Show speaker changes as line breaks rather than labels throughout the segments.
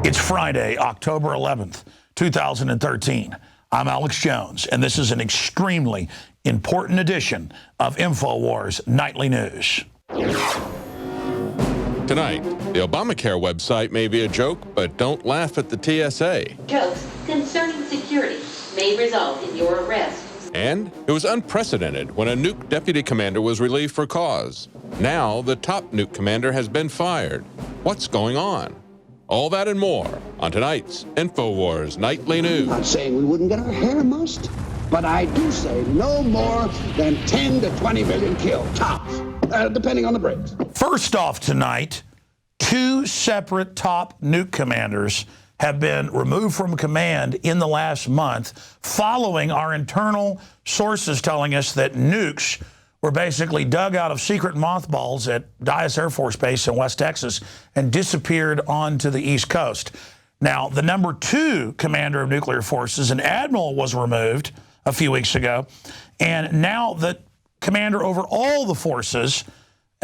It's Friday, October 11th, 2013. I'm Alex Jones, and this is an extremely important edition of Infowars Nightly News.
Tonight, the Obamacare website may be a joke, but don't laugh at the TSA.
Jokes concerning security may result in your arrest.
And it was unprecedented when a nuke deputy commander was relieved for cause. Now, the top nuke commander has been fired. What's going on? All that and more on tonight's Infowars Nightly News.
I'm not saying we wouldn't get our hair mussed, but I do say no more than 10 to 20 million killed, tops, depending on the breaks.
First off tonight, two separate top nuke commanders have been removed from command in the last month following our internal sources telling us that nukes were basically dug out of secret mothballs at Dyess Air Force Base in West Texas and disappeared onto the East Coast. Now, the number 2 commander of nuclear forces, an admiral, was removed a few weeks ago, and now the commander over all the forces,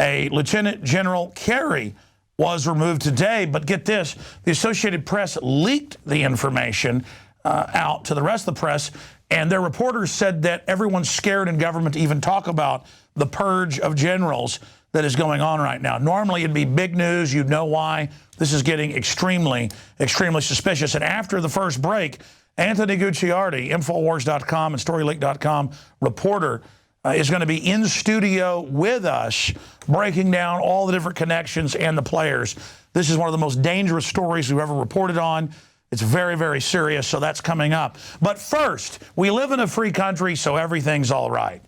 a Lieutenant General Carey, was removed today. But get this, the Associated Press leaked the information out to the rest of the press, and their reporters said that everyone's scared in government to even talk about the purge of generals that is going on right now. Normally it'd be big news, you'd know why. This is getting extremely, extremely suspicious. And after the first break, Anthony Gucciardi, Infowars.com and StoryLeak.com reporter, is going to be in studio with us, breaking down all the different connections and the players. This is one of the most dangerous stories we've ever reported on. It's very, very serious, so that's coming up. But first, we live in a free country, so everything's all right.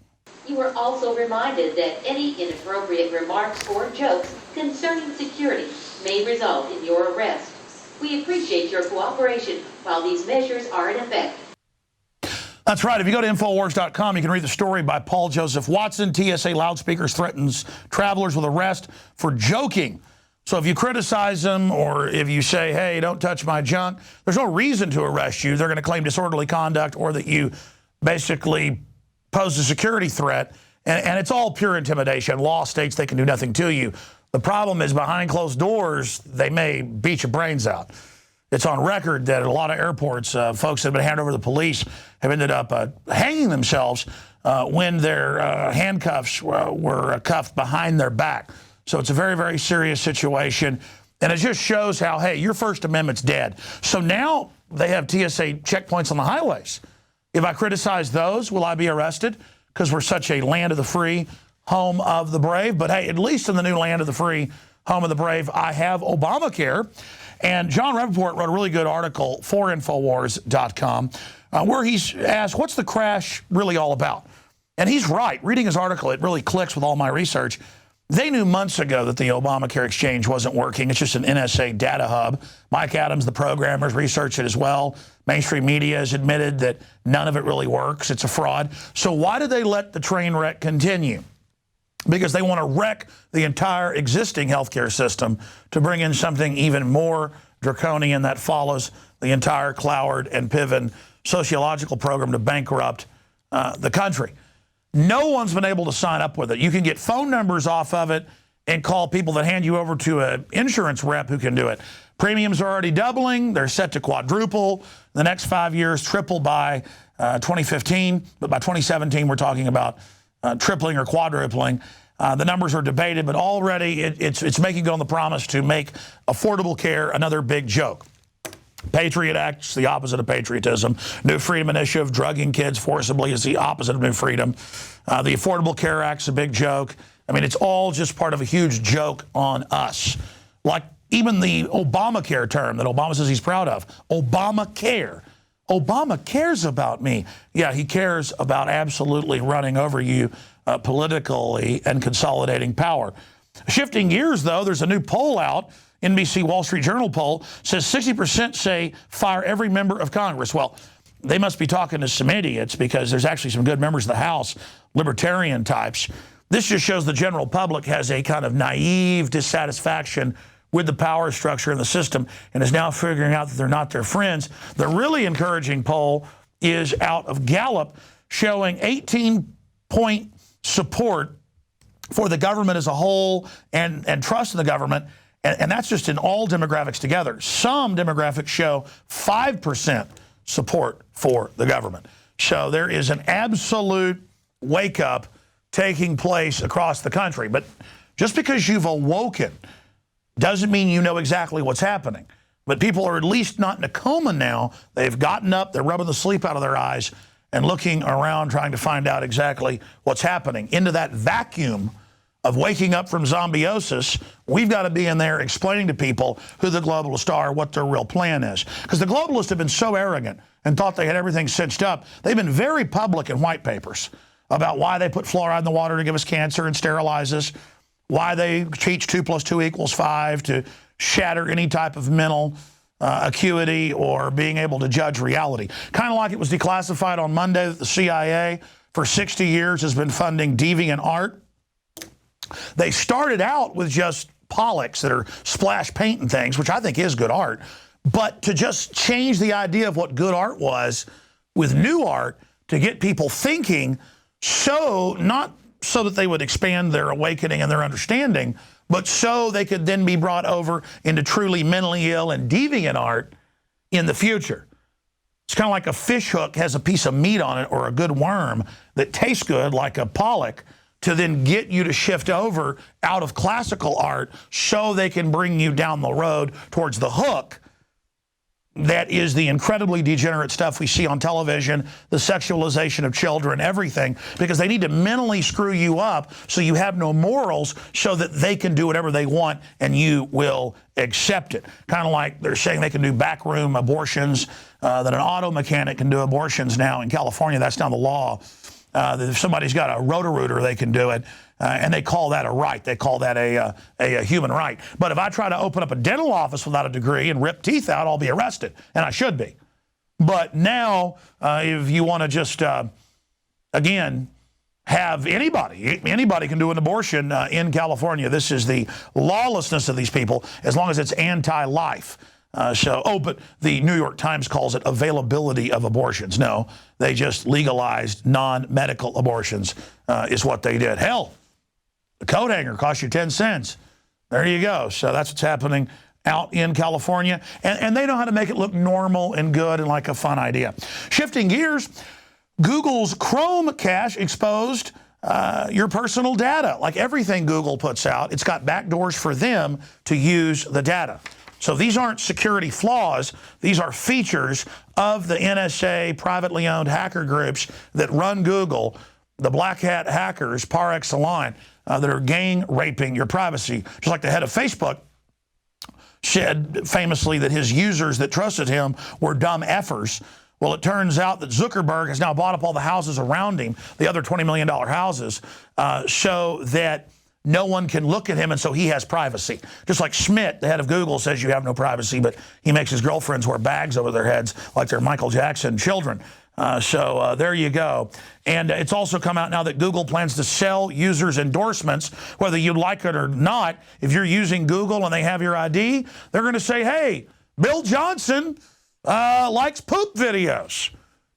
You are also reminded that any inappropriate remarks or jokes concerning security may result in your arrest. We appreciate your cooperation while these measures are in effect.
That's right. If you go to Infowars.com, you can read the story by Paul Joseph Watson. TSA loudspeakers threatens travelers with arrest for joking. So if you criticize them or if you say, hey, don't touch my junk, there's no reason to arrest you. They're going to claim disorderly conduct or that you basically pose a security threat. And it's all pure intimidation. Law states they can do nothing to you. The problem is behind closed doors, they may beat your brains out. It's on record that at a lot of airports, folks that have been handed over to the police have ended up hanging themselves when their handcuffs were cuffed behind their back. So it's a very, very serious situation. And it just shows how, hey, your First Amendment's dead. So now they have TSA checkpoints on the highways. If I criticize those, will I be arrested? Because we're such a land of the free, home of the brave. But hey, at least in the new land of the free, home of the brave, I have Obamacare. And John Rappaport wrote a really good article for Infowars.com where he's asked, what's the crash really all about? And he's right. Reading his article, it really clicks with all my research. They knew months ago that the Obamacare exchange wasn't working. It's just an NSA data hub. Mike Adams, the programmer, researched it as well. Mainstream media has admitted that none of it really works. It's a fraud. So why did they let the train wreck continue? Because they want to wreck the entire existing healthcare system to bring in something even more draconian that follows the entire Cloward and Piven sociological program to bankrupt the country. No one's been able to sign up with it. You can get phone numbers off of it and call people that hand you over to an insurance rep who can do it. Premiums are already doubling. They're set to quadruple the next 5 years, triple by 2015. But by 2017, we're talking about tripling or quadrupling. The numbers are debated, but already it's making good on the promise to make affordable care another big joke. Patriot Act's the opposite of patriotism. New Freedom Initiative, drugging kids forcibly, is the opposite of New Freedom. The Affordable Care Act's a big joke. I mean, it's all just part of a huge joke on us. Like even the Obamacare term that Obama says he's proud of, Obamacare. Obama cares about me. Yeah, he cares about absolutely running over you politically and consolidating power. Shifting gears, though, there's a new poll out. NBC Wall Street Journal poll says 60% say fire every member of Congress. Well, they must be talking to some idiots because there's actually some good members of the House, libertarian types. This just shows the general public has a kind of naive dissatisfaction with the power structure in the system and is now figuring out that they're not their friends. The really encouraging poll is out of Gallup showing 18-point support for the government as a whole and trust in the government. And that's just in all demographics together. Some demographics show 5% support for the government. So there is an absolute wake-up taking place across the country. But just because you've awoken doesn't mean you know exactly what's happening. But people are at least not in a coma now. They've gotten up, they're rubbing the sleep out of their eyes and looking around trying to find out exactly what's happening. Into that vacuum of waking up from zombiosis, we've got to be in there explaining to people who the globalists are, what their real plan is. Because the globalists have been so arrogant and thought they had everything cinched up. They've been very public in white papers about why they put fluoride in the water to give us cancer and sterilize us, why they teach 2 + 2 = 5 to shatter any type of mental acuity or being able to judge reality. Kind of like it was declassified on Monday that the CIA for 60 years has been funding deviant art. They started out with just Pollocks that are splash paint and things, which I think is good art. But to just change the idea of what good art was with new art to get people thinking, so not so that they would expand their awakening and their understanding, but so they could then be brought over into truly mentally ill and deviant art in the future. It's kind of like a fish hook has a piece of meat on it or a good worm that tastes good like a pollock to then get you to shift over out of classical art so they can bring you down the road towards the hook. That is the incredibly degenerate stuff we see on television, the sexualization of children, everything, because they need to mentally screw you up so you have no morals so that they can do whatever they want and you will accept it. Kind of like they're saying they can do backroom abortions, that an auto mechanic can do abortions now in California. That's now the law. That if somebody's got a Roto-Rooter, they can do it. And they call that a right. They call that a human right. But if I try to open up a dental office without a degree and rip teeth out, I'll be arrested. And I should be. But now, if you want to just, again, have anybody can do an abortion in California. This is the lawlessness of these people, as long as it's anti-life. But the New York Times calls it availability of abortions. No, they just legalized non-medical abortions is what they did. Hell, the coat hanger cost you 10 cents. There you go. So that's what's happening out in California. And they know how to make it look normal and good and like a fun idea. Shifting gears, Google's Chrome cache exposed your personal data. Like everything Google puts out, it's got backdoors for them to use the data. So these aren't security flaws. These are features of the NSA privately owned hacker groups that run Google, the black hat hackers par excellence, that are gang raping your privacy. Just like the head of Facebook said famously that his users that trusted him were dumb effers. Well, it turns out that Zuckerberg has now bought up all the houses around him, the other $20 million houses, so that no one can look at him, and so he has privacy. Just like Schmidt, the head of Google, says you have no privacy, but he makes his girlfriends wear bags over their heads like they're Michael Jackson children. So there you go. And it's also come out now that Google plans to sell users endorsements, whether you like it or not. If you're using Google and they have your ID, they're going to say, hey, Bill Johnson likes poop videos.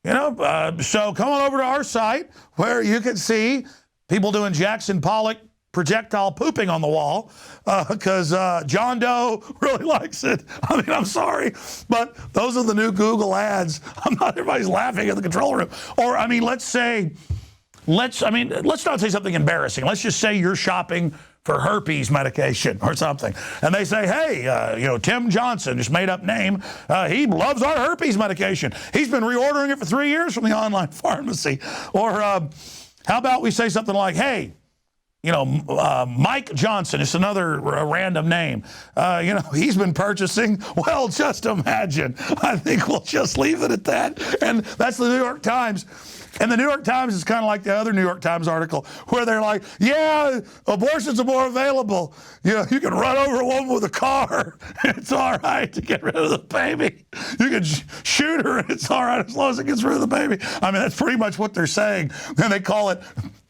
You know, so come on over to our site where you can see people doing Jackson Pollock projectile pooping on the wall because John Doe really likes it. I mean, I'm sorry, but those are the new Google ads. I'm not, everybody's laughing in the control room. Or, I mean, let's not say something embarrassing. Let's just say you're shopping for herpes medication or something. And they say, hey, Tim Johnson, just made up name, he loves our herpes medication. He's been reordering it for 3 years from the online pharmacy. Or how about we say something like, hey, Mike Johnson, it's another random name. He's been purchasing. Well, just imagine. I think we'll just leave it at that. And that's the New York Times. And the New York Times is kind of like the other New York Times article where they're like, yeah, abortions are more available. You can run over a woman with a car. It's all right to get rid of the baby. You can shoot her and it's all right as long as it gets rid of the baby. I mean, that's pretty much what they're saying. And they call it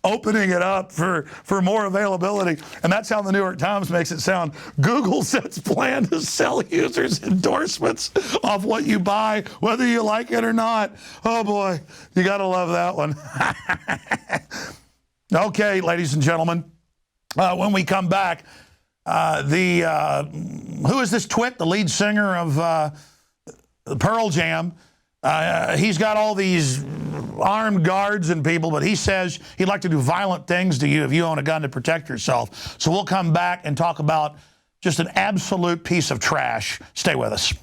opening it up for more availability. And that's how the New York Times makes it sound. Google sets plan to sell users endorsements off what you buy, whether you like it or not. Oh boy, you gotta love that one. Okay, ladies and gentlemen, when we come back, Who is this twit, the lead singer of Pearl Jam? He's got all these armed guards and people, but he says he'd like to do violent things to you if you own a gun to protect yourself. So we'll come back and talk about just an absolute piece of trash. Stay with us.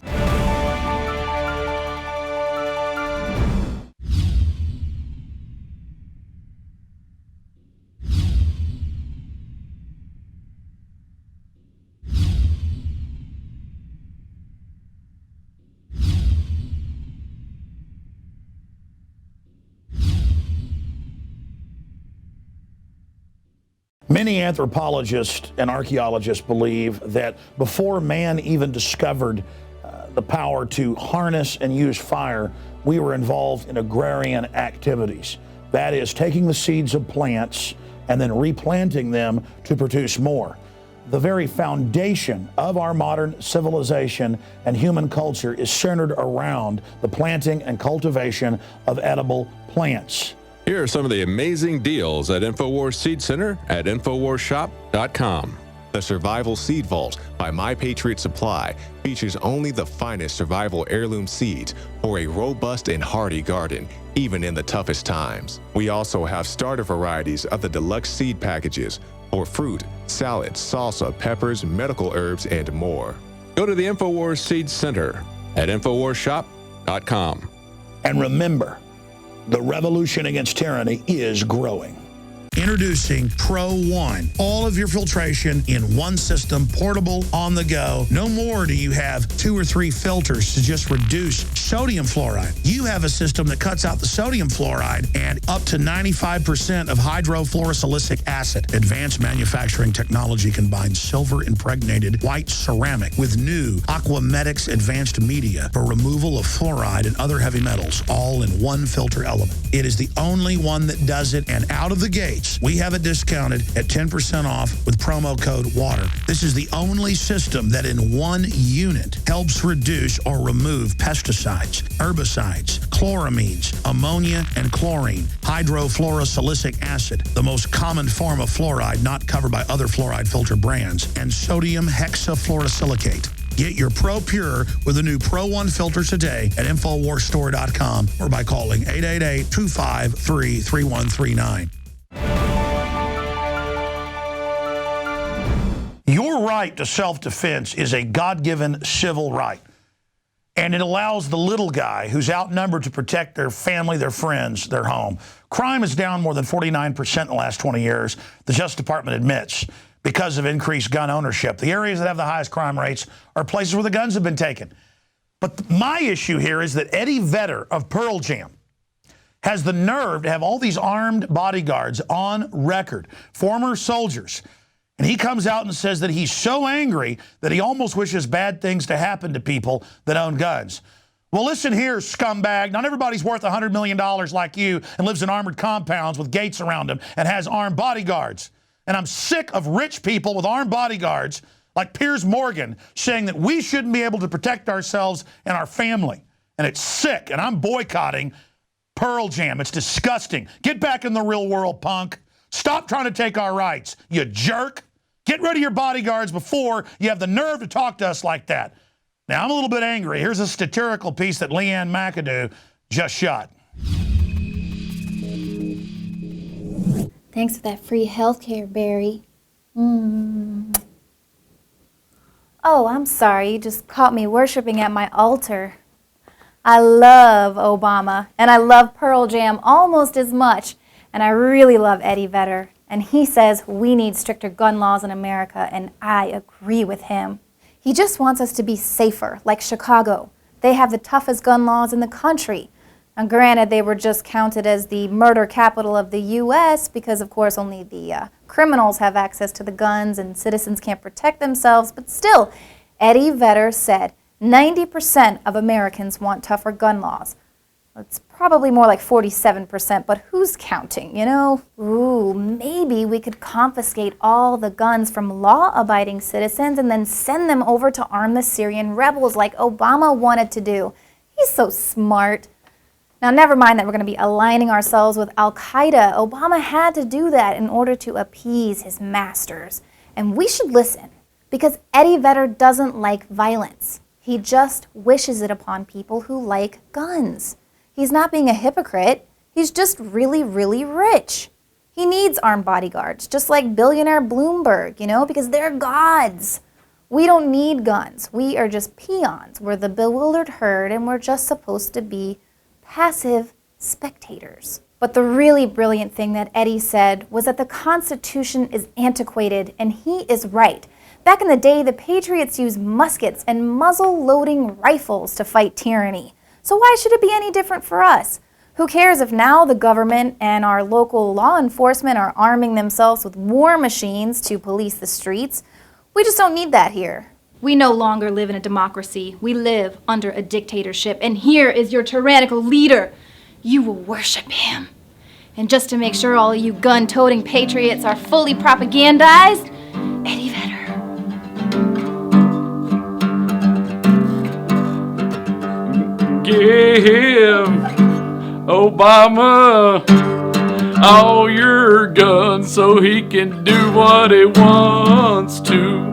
Many anthropologists and archaeologists believe that before man even discovered the power to harness and use fire, we were involved in agrarian activities. That is, taking the seeds of plants and then replanting them to produce more. The very foundation of our modern civilization and human culture is centered around the planting and cultivation of edible plants.
Here are some of the amazing deals at Infowars Seed Center at InfowarsShop.com.
The Survival Seed Vault by My Patriot Supply features only the finest survival heirloom seeds for a robust and hardy garden, even in the toughest times. We also have starter varieties of the deluxe seed packages for fruit, salad, salsa, peppers, medical herbs, and more.
Go to the Infowars Seed Center at InfowarsShop.com.
And remember, the revolution against tyranny is growing. Introducing Pro One. All of your filtration in one system, portable, on the go. No more do you have 2 or 3 filters to just reduce sodium fluoride. You have a system that cuts out the sodium fluoride and up to 95% of hydrofluorosilicic acid. Advanced manufacturing technology combines silver-impregnated white ceramic with new Aquamedics advanced media for removal of fluoride and other heavy metals, all in one filter element. It is the only one that does it, and out of the gates, we have it discounted at 10% off with promo code WATER. This is the only system that in one unit helps reduce or remove pesticides, herbicides, chloramines, ammonia, and chlorine, hydrofluorosilicic acid, the most common form of fluoride not covered by other fluoride filter brands, and sodium hexafluorosilicate. Get your Pro Pure with the new Pro One filters today at InfoWarsStore.com or by calling 888-253-3139. Your right to self-defense is a God-given civil right. And it allows the little guy who's outnumbered to protect their family, their friends, their home. Crime is down more than 49% in the last 20 years, the Justice Department admits, because of increased gun ownership. The areas that have the highest crime rates are places where the guns have been taken. But my issue here is that Eddie Vedder of Pearl Jam has the nerve to have all these armed bodyguards on record, former soldiers. And he comes out and says that he's so angry that he almost wishes bad things to happen to people that own guns. Well, listen here, scumbag. Not everybody's worth $100 million like you and lives in armored compounds with gates around them and has armed bodyguards. And I'm sick of rich people with armed bodyguards like Piers Morgan saying that we shouldn't be able to protect ourselves and our family. And it's sick, and I'm boycotting Pearl Jam. It's disgusting. Get back in the real world, punk. Stop trying to take our rights, you jerk. Get rid of your bodyguards before you have the nerve to talk to us like that. Now, I'm a little bit angry. Here's a satirical piece that Leanne McAdoo just shot.
Thanks for that free healthcare, Barry. Oh, I'm sorry. You just caught me worshiping at my altar. I love Obama, and I love Pearl Jam almost as much, and I really love Eddie Vedder. And he says we need stricter gun laws in America, and I agree with him. He just wants us to be safer, like Chicago. They have the toughest gun laws in the country. Now, granted, they were just counted as the murder capital of the U.S. because, of course, only the criminals have access to the guns and citizens can't protect themselves. But still, Eddie Vedder said 90% of Americans want tougher gun laws. It's probably more like 47%, but who's counting, you know? Ooh, maybe we could confiscate all the guns from law-abiding citizens and then send them over to arm the Syrian rebels like Obama wanted to do. He's so smart. Now, never mind that we're going to be aligning ourselves with Al-Qaeda. Obama had to do that in order to appease his masters. And we should listen. Because Eddie Vedder doesn't like violence. He just wishes it upon people who like guns. He's not being a hypocrite. He's just really, really rich. He needs armed bodyguards, just like billionaire Bloomberg, because they're gods. We don't need guns. We are just peons. We're the bewildered herd, and we're just supposed to be passive spectators. But the really brilliant thing that Eddie said was that the Constitution is antiquated, and he is right. Back in the day, the Patriots used muskets and muzzle-loading rifles to fight tyranny. So why should it be any different for us? Who cares if now the government and our local law enforcement are arming themselves with war machines to police the streets? We just don't need that here. We no longer live in a democracy. We live under a dictatorship, and here is your tyrannical leader. You will worship him. And just to make sure all of you gun-toting patriots are fully propagandized, Eddie Vedder.
Give Obama all your guns so he can do what he wants to.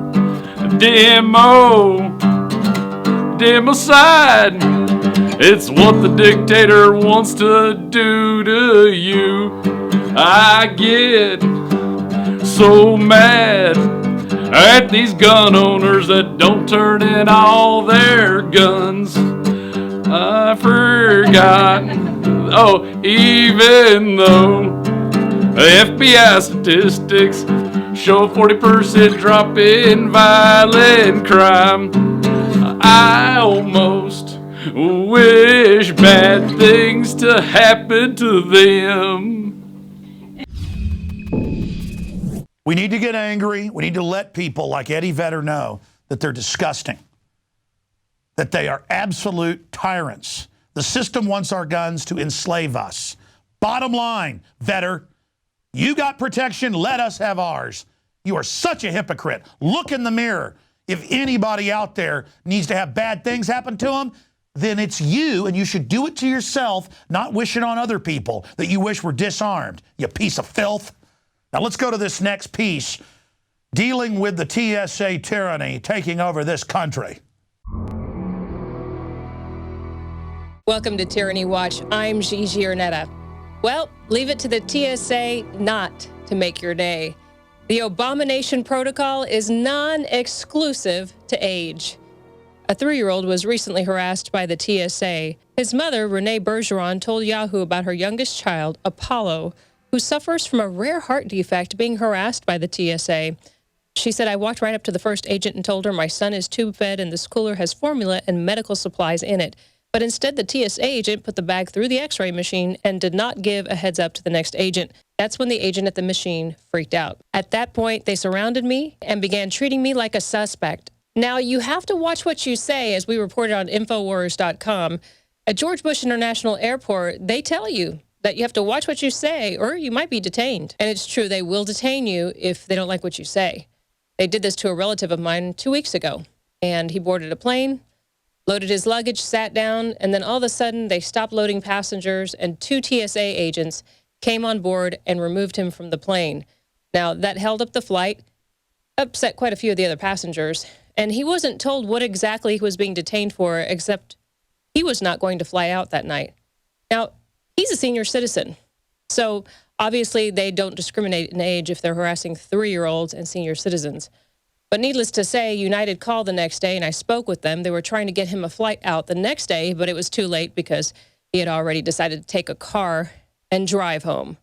Democide. It's what the dictator wants to do to you. I get so mad at these gun owners that don't turn in all their guns. I forgot, even though FBI statistics show a 40% drop in violent crime, I almost wish bad things to happen to them.
We need to get angry. We need to let people like Eddie Vedder know that they're disgusting, that they are absolute tyrants. The system wants our guns to enslave us. Bottom line, Vedder, you got protection, let us have ours. You are such a hypocrite. Look in the mirror. If anybody out there needs to have bad things happen to them, then it's you, and you should do it to yourself, not wish it on other people that you wish were disarmed, you piece of filth. Now let's go to this next piece, dealing with the TSA tyranny taking over this country.
Welcome to Tyranny Watch. I'm Gigi Arnetta. Well, leave it to the TSA not to make your day. The Abomination Protocol is non-exclusive to age. A 3-year-old was recently harassed by the TSA. His mother, Renee Bergeron, told Yahoo about her youngest child, Apollo, who suffers from a rare heart defect, being harassed by the TSA. She said, I walked right up to the first agent and told her my son is tube-fed and this cooler has formula and medical supplies in it. But instead, the TSA agent put the bag through the x-ray machine and did not give a heads up to the next agent. That's when the agent at the machine freaked out. At that point, they surrounded me and began treating me like a suspect. Now, you have to watch what you say, as we reported on Infowars.com. At George Bush International Airport, they tell you that you have to watch what you say or you might be detained. And it's true, they will detain you if they don't like what you say. They did this to a relative of mine 2 weeks ago, and he boarded a plane, loaded his luggage, sat down, and then all of a sudden they stopped loading passengers and 2 TSA agents came on board and removed him from the plane. Now, that held up the flight, upset quite a few of the other passengers, and he wasn't told what exactly he was being detained for, except he was not going to fly out that night. Now, he's a senior citizen, so obviously they don't discriminate in age if they're harassing 3-year-olds and senior citizens. But needless to say, United called the next day, and I spoke with them. They were trying to get him a flight out the next day, but it was too late because he had already decided to take a car and drive home.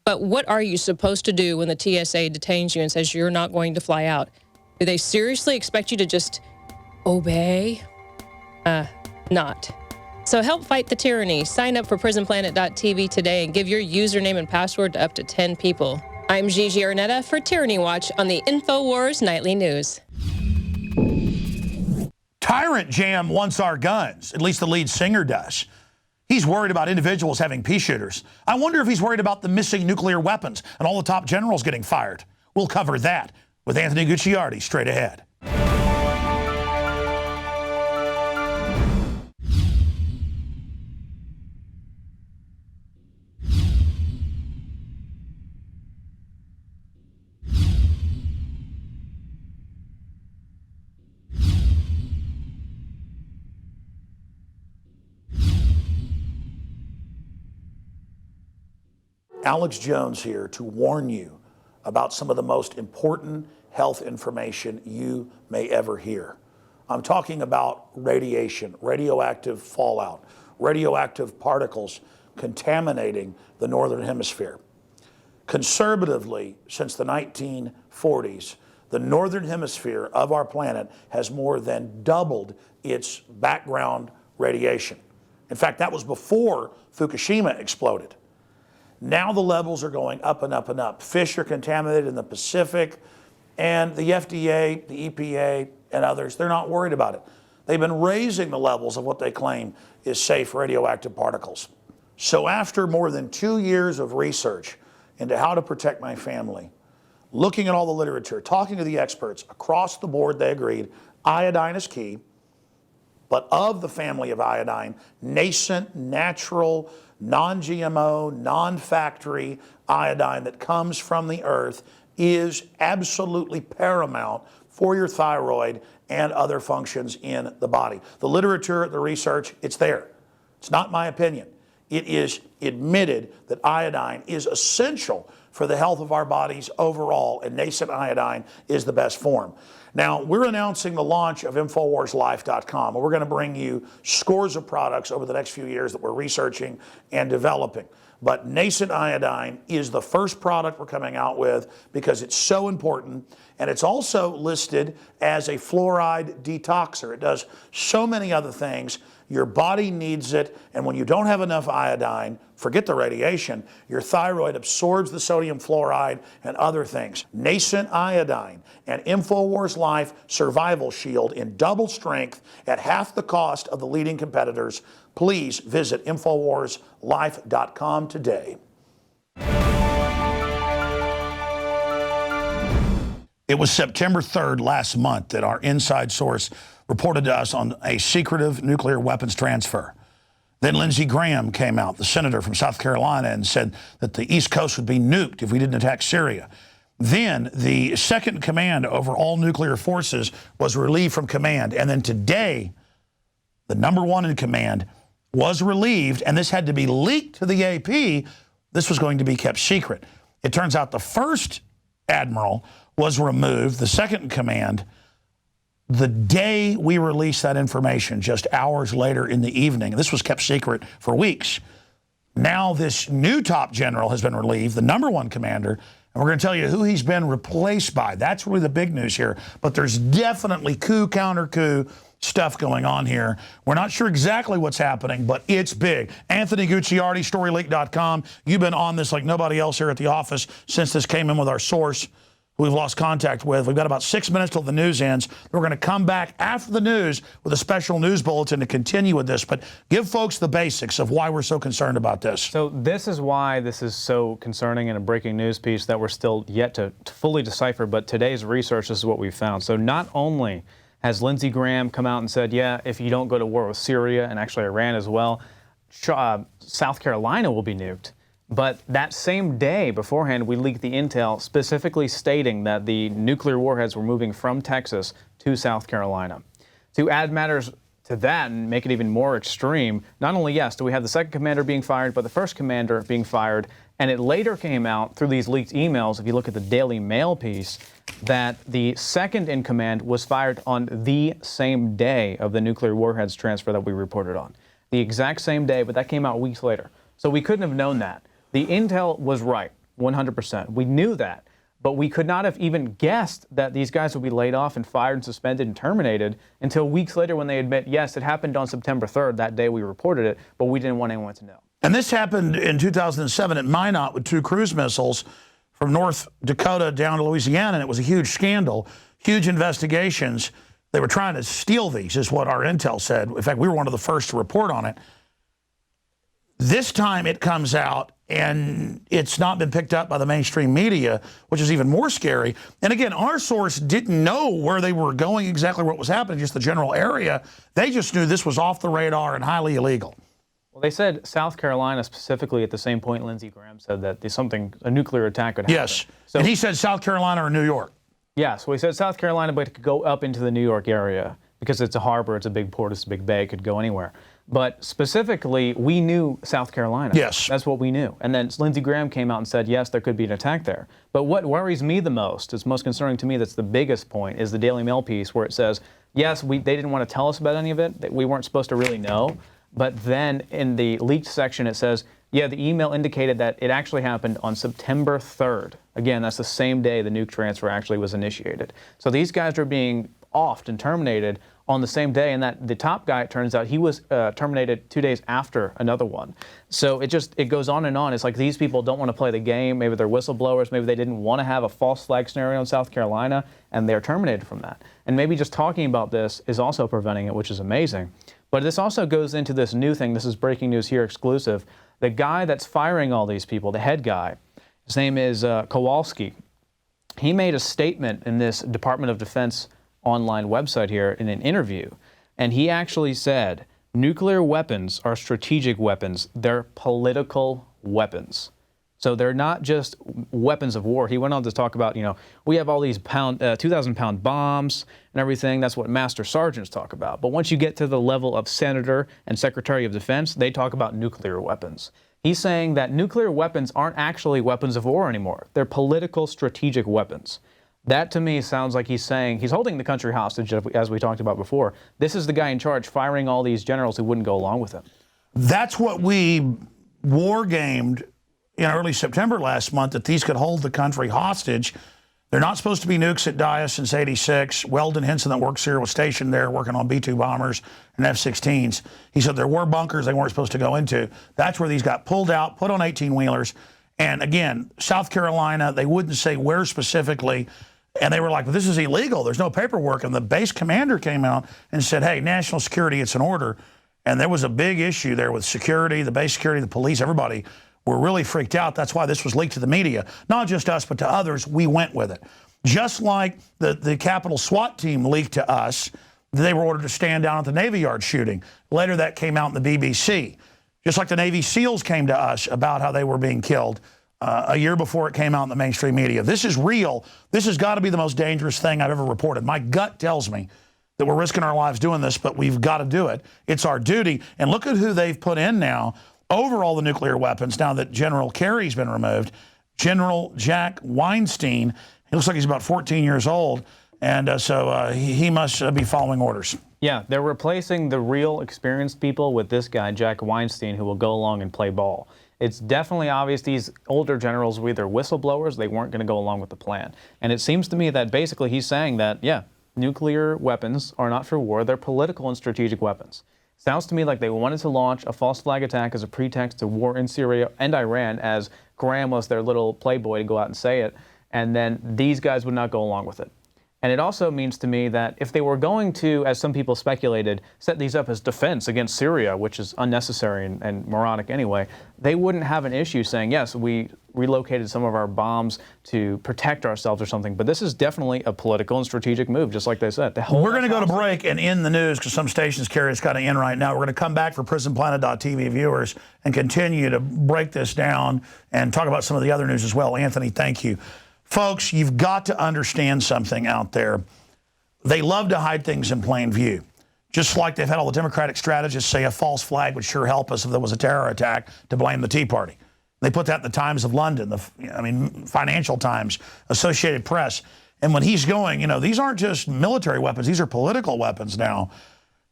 But what are you supposed to do when the TSA detains you and says you're not going to fly out? Do they seriously expect you to just obey? Not. So help fight the tyranny. Sign up for prisonplanet.tv today and give your username and password to up to 10 people. I'm Gigi Arnetta for Tyranny Watch on the Infowars Nightly News.
Tyrant Jam wants our guns, at least the lead singer does. He's worried about individuals having pea shooters. I wonder if he's worried about the missing nuclear weapons and all the top generals getting fired. We'll cover that with Anthony Gucciardi straight ahead. Alex Jones here to warn you about some of the most important health information you may ever hear. I'm talking about radiation, radioactive fallout, radioactive particles contaminating the Northern Hemisphere. Conservatively, since the 1940s, the Northern Hemisphere of our planet has more than doubled its background radiation. In fact, that was before Fukushima exploded. Now the levels are going up and up and up. Fish are contaminated in the Pacific, and the FDA, the EPA, and others, they're not worried about it. They've been raising the levels of what they claim is safe radioactive particles. So after more than 2 years of research into how to protect my family, looking at all the literature, talking to the experts, across the board they agreed iodine is key, but of the family of iodine, nascent, natural, non-GMO, non-factory iodine that comes from the earth is absolutely paramount for your thyroid and other functions in the body. The literature, the research, it's there. It's not my opinion. It is admitted that iodine is essential for the health of our bodies overall, and nascent iodine is the best form. Now, we're announcing the launch of InfoWarsLife.com, and we're going to bring you scores of products over the next few years that we're researching and developing. But nascent iodine is the first product we're coming out with because it's so important, and it's also listed as a fluoride detoxer. It does so many other things. Your body needs it, and when you don't have enough iodine, forget the radiation, your thyroid absorbs the sodium fluoride and other things. Nascent iodine and InfoWars Life Survival Shield in double strength at half the cost of the leading competitors. Please visit InfoWarsLife.com today. It was September 3rd last month that our inside source reported to us on a secretive nuclear weapons transfer. Then Lindsey Graham came out, the senator from South Carolina, and said that the East Coast would be nuked if we didn't attack Syria. Then the second command over all nuclear forces was relieved from command. And then today, the number one in command was relieved, and this had to be leaked to the AP. This was going to be kept secret. It turns out the first admiral was removed, the second in command, the day we released that information, just hours later in the evening. This was kept secret for weeks. Now this new top general has been relieved, the number one commander, and we're going to tell you who he's been replaced by. That's really the big news here. But there's definitely coup, counter-coup stuff going on here. We're not sure exactly what's happening, but it's big. Anthony Gucciardi, StoryLeak.com. You've been on this like nobody else here at the office since this came in with our source, who we've lost contact with. We've got about 6 minutes till the news ends. We're going to come back after the news with a special news bulletin to continue with this. But give folks the basics of why we're so concerned about this.
So this is why this is so concerning in a breaking news piece that we're still yet to fully decipher. But today's research, this is what we found. So not only has Lindsey Graham come out and said, yeah, if you don't go to war with Syria and actually Iran as well, South Carolina will be nuked. But that same day beforehand, we leaked the intel specifically stating that the nuclear warheads were moving from Texas to South Carolina. To add matters to that and make it even more extreme, not only, yes, do we have the second commander being fired, but the first commander being fired. And it later came out through these leaked emails, if you look at the Daily Mail piece, that the second in command was fired on the same day of the nuclear warheads transfer that we reported on. The exact same day, but that came out weeks later. So we couldn't have known that. The intel was right, 100%. We knew that, but we could not have even guessed that these guys would be laid off and fired and suspended and terminated until weeks later when they admit, yes, it happened on September 3rd, that day we reported it, but we didn't want anyone to know.
And this happened in 2007 at Minot with 2 cruise missiles from North Dakota down to Louisiana, and it was a huge scandal, huge investigations. They were trying to steal these, is what our intel said. In fact, we were one of the first to report on it. This time it comes out, and it's not been picked up by the mainstream media, which is even more scary. And again, our source didn't know where they were going, exactly what was happening, just the general area. They just knew this was off the radar and highly illegal.
Well, they said South Carolina specifically at the same point Lindsey Graham said that there's a nuclear attack could happen.
Yes,
so,
and he said South Carolina or New York.
Yeah, so he said South Carolina, but it could go up into the New York area because it's a harbor, it's a big port, it's a big bay, it could go anywhere. But specifically, we knew South Carolina.
Yes.
That's what we knew. And then Lindsey Graham came out and said, yes, there could be an attack there. But what worries me the most, is most concerning to me, that's the biggest point, is the Daily Mail piece where it says, yes, they didn't want to tell us about any of it, that we weren't supposed to really know. But then in the leaked section, it says, yeah, the email indicated that it actually happened on September 3rd. Again, that's the same day the nuke transfer actually was initiated. So these guys are being offed and terminated on the same day, and that the top guy, it turns out, he was terminated 2 days after another one. So it goes on and on. It's like these people don't want to play the game. Maybe they're whistleblowers. Maybe they didn't want to have a false flag scenario in South Carolina, and they're terminated from that. And maybe just talking about this is also preventing it, which is amazing. But this also goes into this new thing. This is breaking news here, exclusive. The guy that's firing all these people, the head guy, his name is Kowalski. He made a statement in this Department of Defense online website here in an interview, and he actually said, nuclear weapons are strategic weapons. They're political weapons. So they're not just weapons of war. He went on to talk about, we have all these 2,000-pound bombs and everything. That's what master sergeants talk about. But once you get to the level of senator and secretary of defense, they talk about nuclear weapons. He's saying that nuclear weapons aren't actually weapons of war anymore. They're political strategic weapons. That, to me, sounds like he's saying he's holding the country hostage, as we talked about before. This is the guy in charge firing all these generals who wouldn't go along with him. That's what we war-gamed in early September last month, that these could hold the country hostage. They're not supposed to be nukes at Daya since '86. Weldon Henson, that works here, was stationed there working on B-2 bombers and F-16s. He said there were bunkers they weren't supposed to go into. That's where these got pulled out, put on 18-wheelers. And again, South Carolina, they wouldn't say where specifically. And they were like, well, this is illegal. There's no paperwork. And the base commander came out and said, hey, national security, it's an order. And there was a big issue there with security, the base security, the police, everybody were really freaked out. That's why this was leaked to the media. Not just us, but to others. We went with it. Just like the Capitol SWAT team leaked to us, they were ordered to stand down at the Navy Yard shooting. Later that came out in the BBC. Just like the Navy SEALs came to us about how they were being killed a year before it came out in the mainstream media. This is real. This has got to be the most dangerous thing I've ever reported. My gut tells me that we're risking our lives doing this, but we've got to do it. It's our duty. And look at who they've put in now over all the nuclear weapons now that General Kerry's been removed. General Jack Weinstein, he looks like he's about 14 years old, and so he must be following orders. Yeah, they're replacing the real experienced people with this guy, Jack Weinstein, who will go along and play ball. It's definitely obvious these older generals were either whistleblowers, they weren't going to go along with the plan. And it seems to me that basically he's saying that, yeah, nuclear weapons are not for war, they're political and strategic weapons. Sounds to me like they wanted to launch a false flag attack as a pretext to war in Syria and Iran, as Graham was their little playboy to go out and say it, and then these guys would not go along with it. And it also means to me that if they were going to, as some people speculated, set these up as defense against Syria, which is unnecessary and moronic anyway, they wouldn't have an issue saying, yes, we relocated some of our bombs to protect ourselves or something. But this is definitely a political and strategic move, just like they said. We're going to go to break and end the news because some stations carry it's got to end right now. We're going to come back for PrisonPlanet.tv viewers and continue to break this down and talk about some of the other news as well. Anthony, thank you. Folks, you've got to understand something out there. They love to hide things in plain view. Just like they've had all the Democratic strategists say a false flag would sure help us if there was a terror attack to blame the Tea Party. They put that in the Times of London, Financial Times, Associated Press. And when he's going, these aren't just military weapons. These are political weapons now.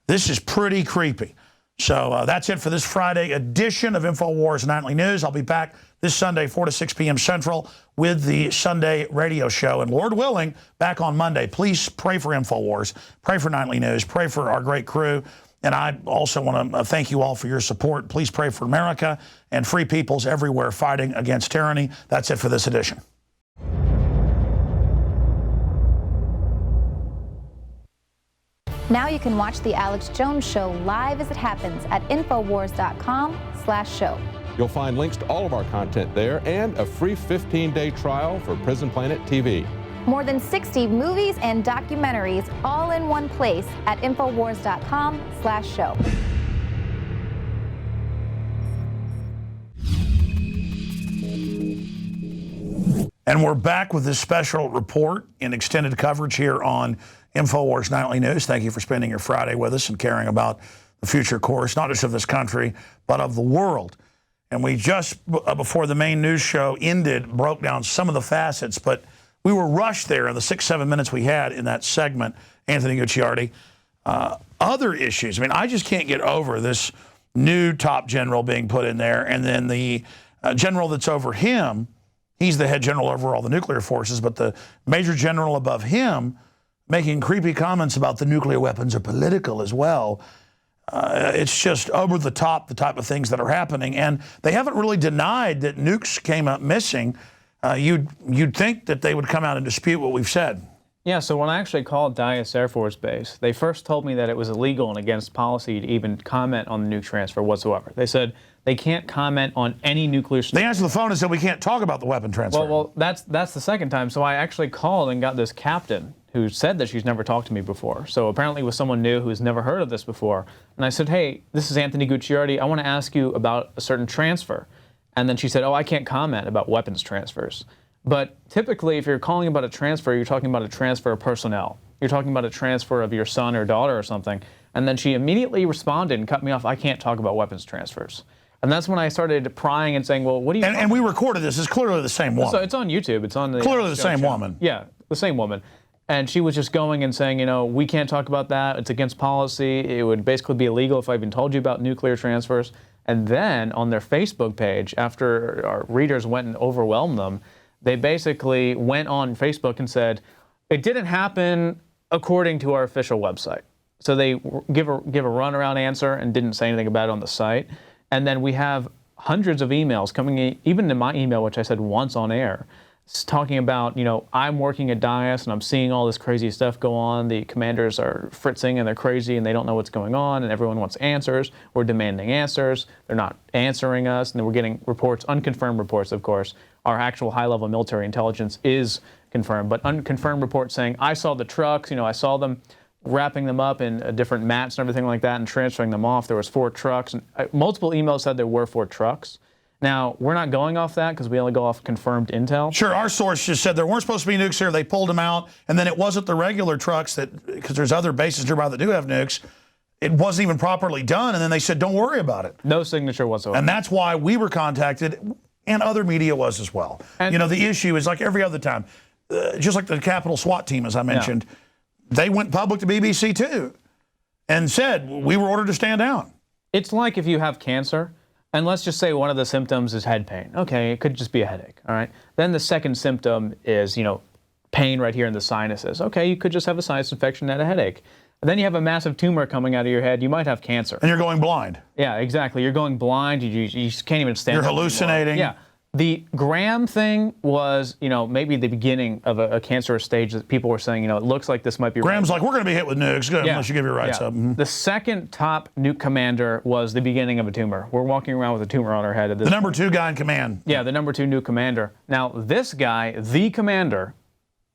This is pretty creepy. So that's it for this Friday edition of Infowars Nightly News. I'll be back this Sunday, 4 to 6 p.m. Central, with the Sunday radio show. And Lord willing, back on Monday. Please pray for Infowars, pray for Nightly News, pray for our great crew. And I also want to thank you all for your support. Please pray for America and free peoples everywhere fighting against tyranny. That's it for this edition.
Now you can watch The Alex Jones Show live as it happens at Infowars.com/show.
You'll find links to all of our content there and a free 15-day trial for Prison Planet TV.
More than 60 movies and documentaries all in one place at Infowars.com/show.
And we're back with this special report in extended coverage here on Infowars Nightly News. Thank you for spending your Friday with us and caring about the future course, not just of this country, but of the world. And we just, before the main news show ended, broke down some of the facets, but we were rushed there in the 6-7 minutes we had in that segment, Anthony Gucciardi. Other issues, I mean, I just can't get over this new top general being put in there, and then the general that's over him, he's the head general over all the nuclear forces, but the major general above him making creepy comments about the nuclear weapons are political as well. It's just over the top, the type of things that are happening. And they haven't really denied that nukes came up missing. You'd think that they would come out and dispute what we've said.
Yeah, so when I actually called Dyess Air Force Base, they first told me that it was illegal and against policy to even comment on the nuke transfer whatsoever. They said they can't comment on any nuclear...
They answered the phone and said we can't talk about the weapon transfer.
Well, that's the second time. So I actually called and got this captain who said that she's never talked to me before. So apparently it was someone new who's never heard of this before. And I said, hey, this is Anthony Gucciardi. I want to ask you about a certain transfer. And then she said, oh, I can't comment about weapons transfers. But typically, if you're calling about a transfer, you're talking about a transfer of personnel. You're talking about a transfer of your son or daughter or something. And then she immediately responded and cut me off. I can't talk about weapons transfers. And that's when I started prying and saying, well, what do you...
And we recorded this. It's clearly the same woman.
So it's on YouTube. It's on the...
Clearly the same woman.
Yeah, the same woman. And she was just going and saying, you know, we can't talk about that. It's against policy. It would basically be illegal if I even told you about nuclear transfers. And then on their Facebook page, after our readers went and overwhelmed them, they basically went on Facebook and said, it didn't happen according to our official website. So they give a runaround answer and didn't say anything about it on the site. And then we have hundreds of emails coming in, even in my email, which I said once on air, talking about, you know, I'm working at Dyess and I'm seeing all this crazy stuff go on. The commanders are fritzing and they're crazy and they don't know what's going on and everyone wants answers. We're demanding answers. They're not answering us, and then we're getting reports, unconfirmed reports, of course. Our actual high-level military intelligence is confirmed, but unconfirmed reports saying, I saw the trucks, you know, I saw them wrapping them up in different mats and everything like that and transferring them off. There was 4 trucks. And multiple emails said there were 4 trucks. Now, we're not going off that because we only go off confirmed intel.
Sure, our source just said there weren't supposed to be nukes here. They pulled them out, and then it wasn't the regular trucks that, because there's other bases nearby that do have nukes, it wasn't even properly done, and then they said, don't worry about it.
No signature whatsoever.
And that's why we were contacted, and other media was as well. And you know, the issue is like every other time, just like the Capitol SWAT team, as I mentioned, they went public to BBC too and said, we were ordered to stand down.
It's like if you have cancer, and let's just say one of the symptoms is head pain. Okay, it could just be a headache, all right? Then the second symptom is, you know, pain right here in the sinuses. Okay, you could just have a sinus infection and a headache. And then you have a massive tumor coming out of your head. You might have cancer.
And you're going blind.
Yeah, exactly. You're going blind. You just can't even stand up.
You're hallucinating.
Yeah. The Graham thing was, you know, maybe the beginning of a cancerous stage that people were saying, you know, it looks like this might be...
Graham's like, we're going to be hit with nukes unless you give your rights up.
The second top nuke commander was the beginning of a tumor. We're walking around with a tumor on our head at this
The number 2 guy in command.
Yeah, the number 2 nuke commander. Now, this guy, the commander,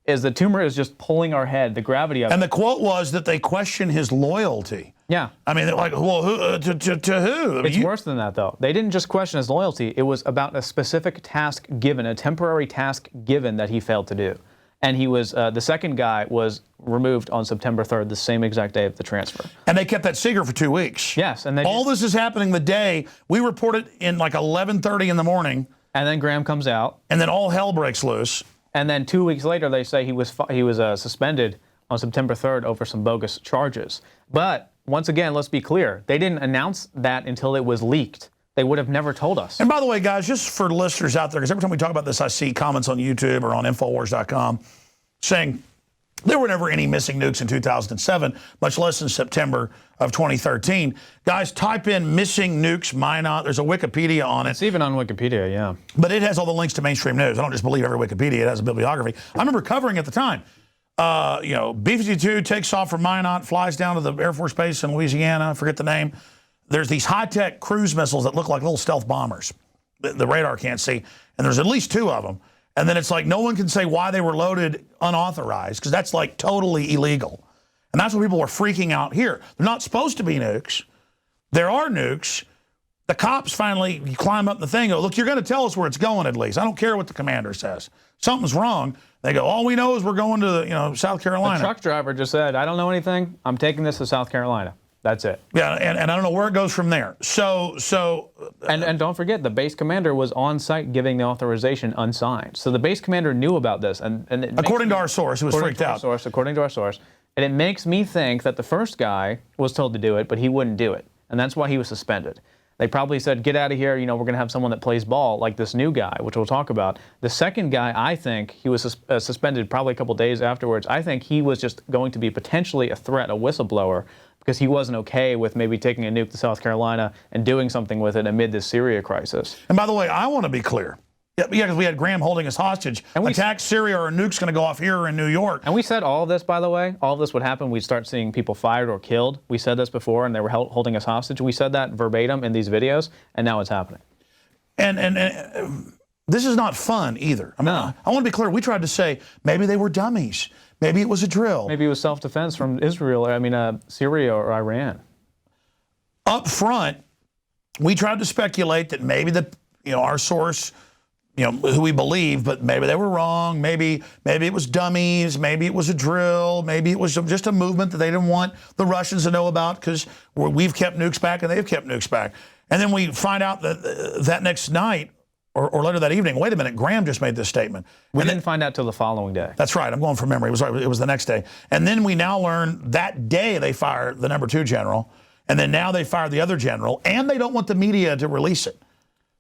is the tumor is just pulling our head, the gravity of it.
And the quote was that they question his loyalty.
Yeah.
I mean, they're like, well, who, to who? I mean,
It's worse than that, though. They didn't just question his loyalty. It was about a specific task given, a temporary task given that he failed to do. And he was, the second guy was removed on September 3rd, the same exact day of the transfer.
And they kept that secret for 2 weeks.
Yes. And
all this is happening the day we reported in like 11:30 in the morning.
And then Graham comes out.
And then all hell breaks loose.
And then 2 weeks later, they say he was suspended on September 3rd over some bogus charges. But once again, let's be clear. They didn't announce that until it was leaked. They would have never told us.
And by the way, guys, just for listeners out there, because every time we talk about this, I see comments on YouTube or on Infowars.com saying there were never any missing nukes in 2007, much less in September of 2013. Guys, type in missing nukes, Minot. There's a Wikipedia on it.
It's even on Wikipedia, yeah.
But it has all the links to mainstream news. I don't just believe every Wikipedia. It has a bibliography. I remember covering at the time. You know, B-52 takes off from Minot, flies down to the Air Force Base in Louisiana. I forget the name. There's these high-tech cruise missiles that look like little stealth bombers. The radar can't see. And there's at least 2 of them. And then it's like no one can say why they were loaded unauthorized, because that's like totally illegal. And that's what people are freaking out here. They're not supposed to be nukes. There are nukes. The cops finally climb up the thing and go, look, you're going to tell us where it's going at least. I don't care what the commander says. Something's wrong. They go, all we know is we're going to, South Carolina.
The truck driver just said, I don't know anything. I'm taking this to South Carolina. That's it.
Yeah, and I don't know where it goes from there.
And don't forget, the base commander was on site giving the authorization unsigned. So the base commander knew about this. And
according to our source, he was freaked out.
According to our source. And it makes me think that the first guy was told to do it, but he wouldn't do it. And that's why he was suspended. They probably said, get out of here, you know, we're going to have someone that plays ball, like this new guy, which we'll talk about. The second guy, I think, he was suspended probably a couple days afterwards. I think he was just going to be potentially a threat, a whistleblower, because he wasn't okay with maybe taking a nuke to South Carolina and doing something with it amid this Syria crisis.
And by the way, I want to be clear. Yeah, because we had Graham holding us hostage. And we attack Syria or a nuke's going to go off here in New York.
And we said all of this, by the way, all of this would happen. We'd start seeing people fired or killed. We said this before, and they were holding us hostage. We said that verbatim in these videos, and now it's happening.
And this is not fun either. I mean,
No.
I want to be clear. We tried to say maybe they were dummies. Maybe it was a drill.
Maybe it was self-defense from Syria or Iran.
Up front, we tried to speculate that maybe our source, who we believe, but maybe they were wrong. Maybe it was dummies. Maybe it was a drill. Maybe it was just a movement that they didn't want the Russians to know about because we've kept nukes back and they've kept nukes back. And then we find out that next night or later that evening, wait a minute, Graham just made this statement.
We didn't find out till the following day.
That's right. I'm going from memory. It was the next day. And then we now learn that day they fired the number 2 general, and then now they fired the other general, and they don't want the media to release it.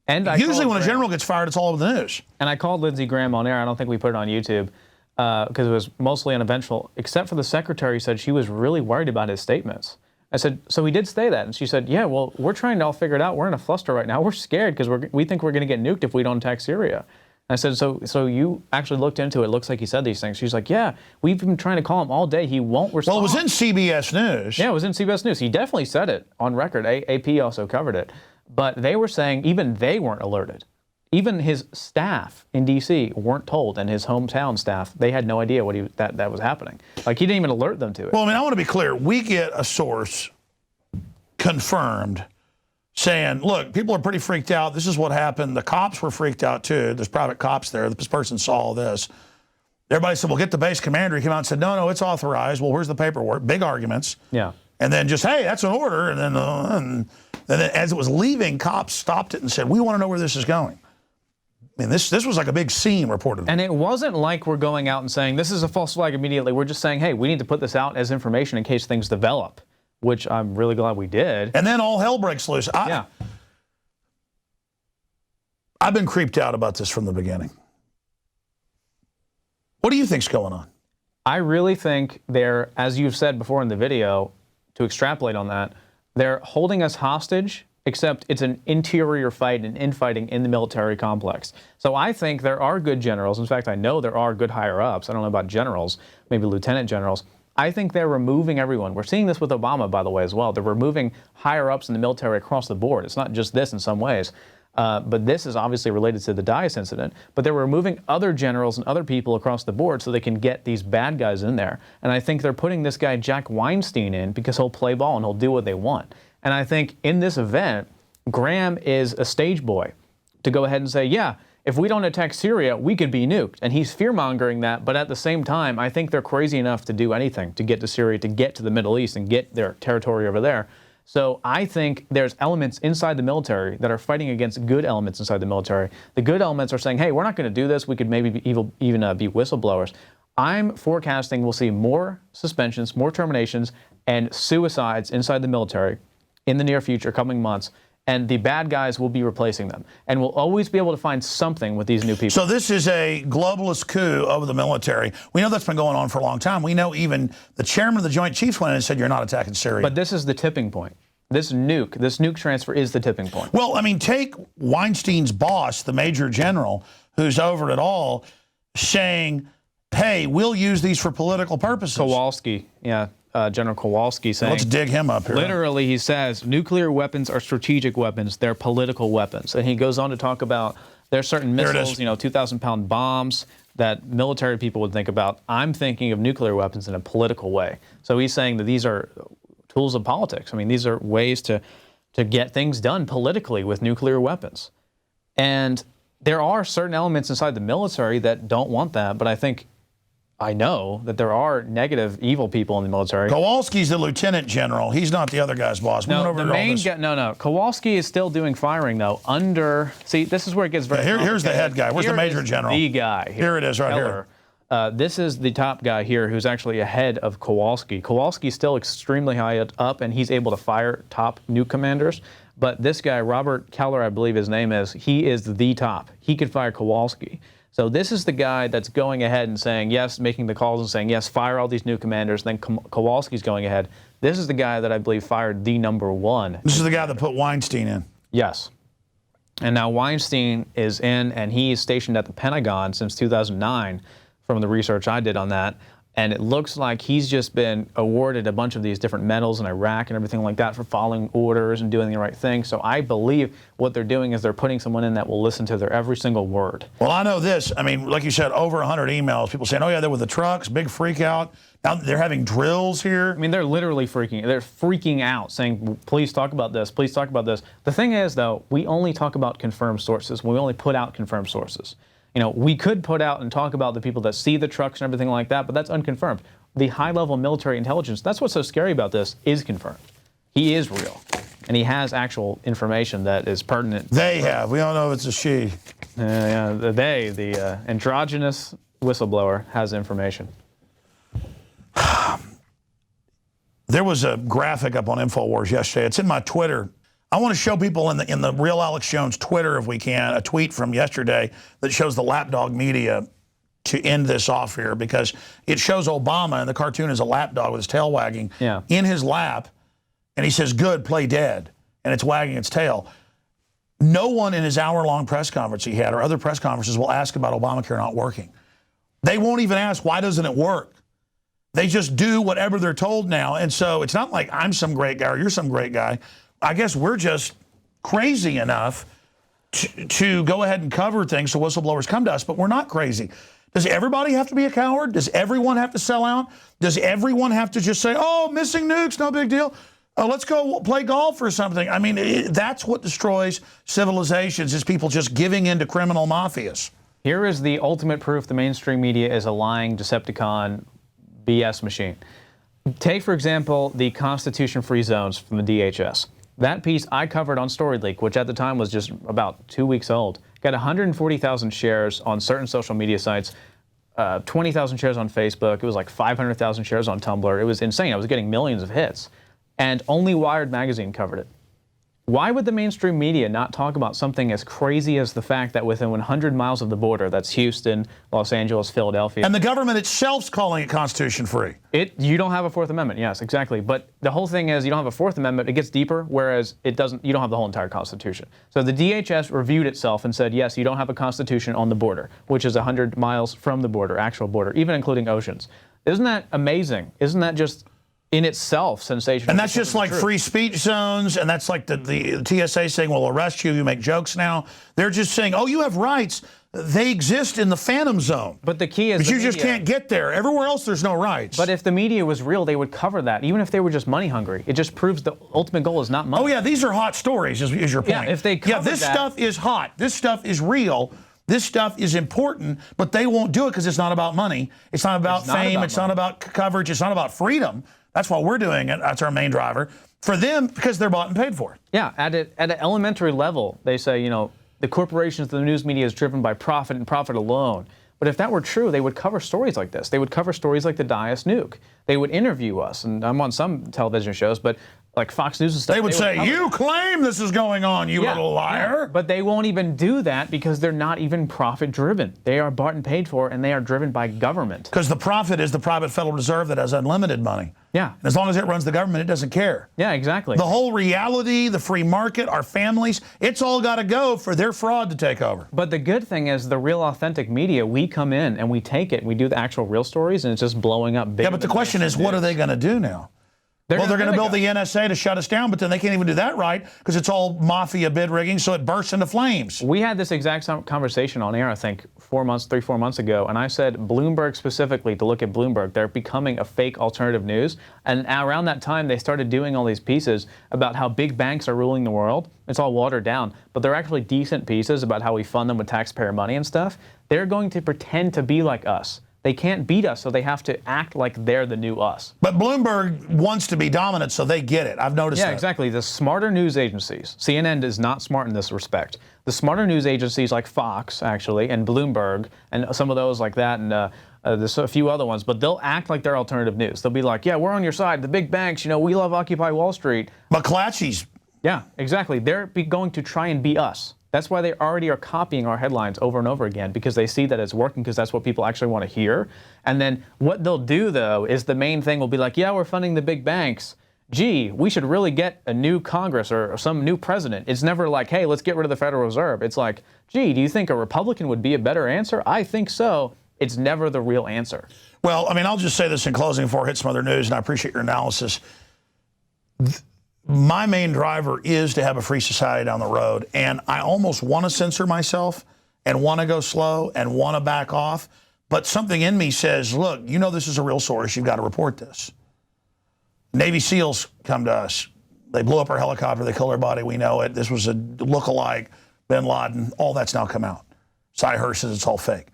And usually when a general gets fired, it's all over the news.
And I called Lindsey Graham on air. I don't think we put it on YouTube because it was mostly uneventful, except for the secretary said she was really worried about his statements. I said, so he did say that. And she said, yeah, well, we're trying to all figure it out. We're in a fluster right now. We're scared because we think we're going to get nuked if we don't attack Syria. And I said, so you actually looked into it. It looks like he said these things. She's like, yeah, we've been trying to call him all day. He won't respond.
Well, it was in CBS News.
Yeah, it was in CBS News. He definitely said it on record. AP also covered it. But they were saying even they weren't alerted. Even his staff in D.C. weren't told, and his hometown staff, they had no idea that was happening. Like, he didn't even alert them to it.
Well, I mean, I want to be clear. We get a source confirmed saying, look, people are pretty freaked out. This is what happened. The cops were freaked out, too. There's private cops there. This person saw all this. Everybody said, well, get the base commander. He came out and said, no, it's authorized. Well, where's the paperwork? Big arguments.
Yeah.
And then just, hey, that's an order. And then as it was leaving, cops stopped it and said, we want to know where this is going. I mean, this was like a big scene reported.
And it wasn't like we're going out and saying, this is a false flag immediately. We're just saying, hey, we need to put this out as information in case things develop, which I'm really glad we did.
And then all hell breaks loose. I've been creeped out about this from the beginning. What do you think's going on?
I really think they're, as you've said before in the video, to extrapolate on that, they're holding us hostage, except it's an interior fight and infighting in the military complex. So I think there are good generals. In fact, I know there are good higher-ups. I don't know about generals, maybe lieutenant generals. I think they're removing everyone. We're seeing this with Obama, by the way, as well. They're removing higher-ups in the military across the board. It's not just this in some ways. But this is obviously related to the Dias incident. But they're removing other generals and other people across the board so they can get these bad guys in there. And I think they're putting this guy Jack Weinstein in because he'll play ball and he'll do what they want. And I think in this event, Graham is a stage boy to go ahead and say, yeah, if we don't attack Syria, we could be nuked. And he's fear-mongering that. But at the same time, I think they're crazy enough to do anything to get to Syria, to get to the Middle East and get their territory over there. So I think there's elements inside the military that are fighting against good elements inside the military. The good elements are saying, hey, we're not going to do this. We could maybe even be whistleblowers. I'm forecasting we'll see more suspensions, more terminations, and suicides inside the military in the near future, coming months. And the bad guys will be replacing them. And we'll always be able to find something with these new people.
So this is a globalist coup of the military. We know that's been going on for a long time. We know even the chairman of the Joint Chiefs went in and said, you're not attacking Syria.
But this is the tipping point. This nuke transfer is the tipping point.
Well, I mean, take Weinstein's boss, the major general, who's over it all, saying, hey, we'll use these for political purposes.
Kowalski, yeah. General Kowalski saying,
let's dig him up here.
Literally, he says, nuclear weapons are strategic weapons. They're political weapons. And he goes on to talk about there are certain missiles, 2,000-pound bombs that military people would think about. I'm thinking of nuclear weapons in a political way. So he's saying that these are tools of politics. I mean, these are ways to get things done politically with nuclear weapons. And there are certain elements inside the military that don't want that, but I think I know that there are negative, evil people in the military.
Kowalski's the lieutenant general. He's not the other guy's boss. We went
No,
over
the
all
main
this.
guy, no. Kowalski is still doing firing, though, under... See, this is where it gets very
Here's the
complicated.
head guy. Where's the
Here
major
is
general?
The guy.
Here it is, right here.
This is the top guy here who's actually ahead of Kowalski. Kowalski's still extremely high up, and he's able to fire top nuke commanders. But this guy, Robert Keller, I believe his name is, he is the top. He could fire Kowalski. So this is the guy that's going ahead and saying yes, making the calls and saying yes, fire all these new commanders. Then Kowalski's going ahead. This is the guy that I believe fired the #1.
This is the guy that put Weinstein in.
Yes. And now Weinstein is in, and he is stationed at the Pentagon since 2009 from the research I did on that. And it looks like he's just been awarded a bunch of these different medals in Iraq and everything like that for following orders and doing the right thing. So I believe what they're doing is they're putting someone in that will listen to their every single word.
Well, I know this. I mean, like you said, over 100 emails. People saying, oh, yeah, they're with the trucks, big freak out. Now they're having drills here.
I mean, they're literally freaking out, saying, please talk about this, please talk about this. The thing is, though, we only talk about confirmed sources. We only put out confirmed sources. You know, we could put out and talk about the people that see the trucks and everything like that, but that's unconfirmed. The high-level military intelligence, that's what's so scary about this, is confirmed. He is real, and he has actual information that is pertinent.
They have. We don't know if it's a she.
Yeah, the androgynous whistleblower has information.
There was a graphic up on Infowars yesterday. It's in my Twitter. I want to show people in the Real Alex Jones Twitter, if we can, a tweet from yesterday that shows the lapdog media to end this off here, because it shows Obama, and the cartoon is a lapdog with his tail wagging in his lap, and he says, good, play dead, and it's wagging its tail. No one in his hour-long press conference he had or other press conferences will ask about Obamacare not working. They won't even ask, why doesn't it work? They just do whatever they're told now, and so it's not like I'm some great guy or you're some great guy. I guess we're just crazy enough to go ahead and cover things so whistleblowers come to us, but we're not crazy. Does everybody have to be a coward? Does everyone have to sell out? Does everyone have to just say, oh, missing nukes, no big deal? Let's go play golf or something. I mean, that's what destroys civilizations, is people just giving in to criminal mafias.
Here is the ultimate proof the mainstream media is a lying Decepticon BS machine. Take, for example, the Constitution-free zones from the DHS. That piece I covered on StoryLeak, which at the time was just about 2 weeks old, got 140,000 shares on certain social media sites, 20,000 shares on Facebook. It was like 500,000 shares on Tumblr. It was insane. I was getting millions of hits. And only Wired magazine covered it. Why would the mainstream media not talk about something as crazy as the fact that within 100 miles of the border, that's Houston, Los Angeles, Philadelphia.
And the government itself's calling it Constitution-free.
You don't have a Fourth Amendment, yes, exactly. But the whole thing is you don't have a Fourth Amendment, it gets deeper, whereas you don't have the whole entire Constitution. So the DHS reviewed itself and said, yes, you don't have a Constitution on the border, which is 100 miles from the border, actual border, even including oceans. Isn't that amazing? Isn't that just in itself sensational?
And that's just like free speech zones, and that's like the TSA saying, we'll arrest you, you make jokes now. They're just saying, oh, you have rights. They exist in the phantom zone.
But the key is
but you just can't get there. Everywhere else, there's no rights.
But if the media was real, they would cover that, even if they were just money hungry. It just proves the ultimate goal is not money.
Oh, yeah, these are hot stories, is your point.
Yeah, if they covered
this stuff is hot. This stuff is real. This stuff is important, but they won't do it because it's not about money. It's not about fame. It's not about coverage. It's not about freedom. That's why we're doing it. That's our main driver. For them, because they're bought and paid for.
Yeah, at an elementary level, they say, you know, the corporations, the news media is driven by profit and profit alone. But if that were true, they would cover stories like this. They would cover stories like the Dias nuke. They would interview us, and I'm on some television shows, but like Fox News and stuff.
They would say, you claim this is going on, you little liar.
Yeah. But they won't even do that because they're not even profit driven. They are bought and paid for, and they are driven by government.
Because the profit is the private Federal Reserve that has unlimited money.
Yeah.
And as long as it runs the government, it doesn't care.
Yeah, exactly.
The whole reality, the free market, our families, it's all got to go for their fraud to take over.
But the good thing is the real authentic media, we come in and we take it and we do the actual real stories, and it's just blowing up big.
Yeah, but the question is, what are they going to do now? They're going to build the NSA to shut us down, but then they can't even do that right because it's all mafia bid rigging, so it bursts into flames.
We had this exact conversation on air, I think, 4 months ago, and I said Bloomberg specifically, to look at Bloomberg, they're becoming a fake alternative news. And around that time, they started doing all these pieces about how big banks are ruling the world. It's all watered down, but they're actually decent pieces about how we fund them with taxpayer money and stuff. They're going to pretend to be like us. They can't beat us, so they have to act like they're the new us.
But Bloomberg wants to be dominant, so they get it. I've noticed that.
Yeah, exactly. The smarter news agencies, CNN is not smart in this respect. The smarter news agencies like Fox, actually, and Bloomberg, and some of those like that, and there's a few other ones, but they'll act like they're alternative news. They'll be like, yeah, we're on your side. The big banks, we love Occupy Wall Street.
McClatchy's.
Yeah, exactly. They're going to try and be us. That's why they already are copying our headlines over and over again, because they see that it's working, because that's what people actually want to hear. And then what they'll do, though, is the main thing will be like, yeah, we're funding the big banks. Gee, we should really get a new Congress or some new president. It's never like, hey, let's get rid of the Federal Reserve. It's like, gee, do you think a Republican would be a better answer? I think so. It's never the real answer.
Well, I mean, I'll just say this in closing before I hit some other news, and I appreciate your analysis. My main driver is to have a free society down the road, and I almost want to censor myself and want to go slow and want to back off, but something in me says, look, this is a real source. You've got to report this. Navy SEALs come to us. They blew up our helicopter. They killed our body. We know it. This was a look-alike, bin Laden. All that's now come out. Cy Hirsch says it's all fake.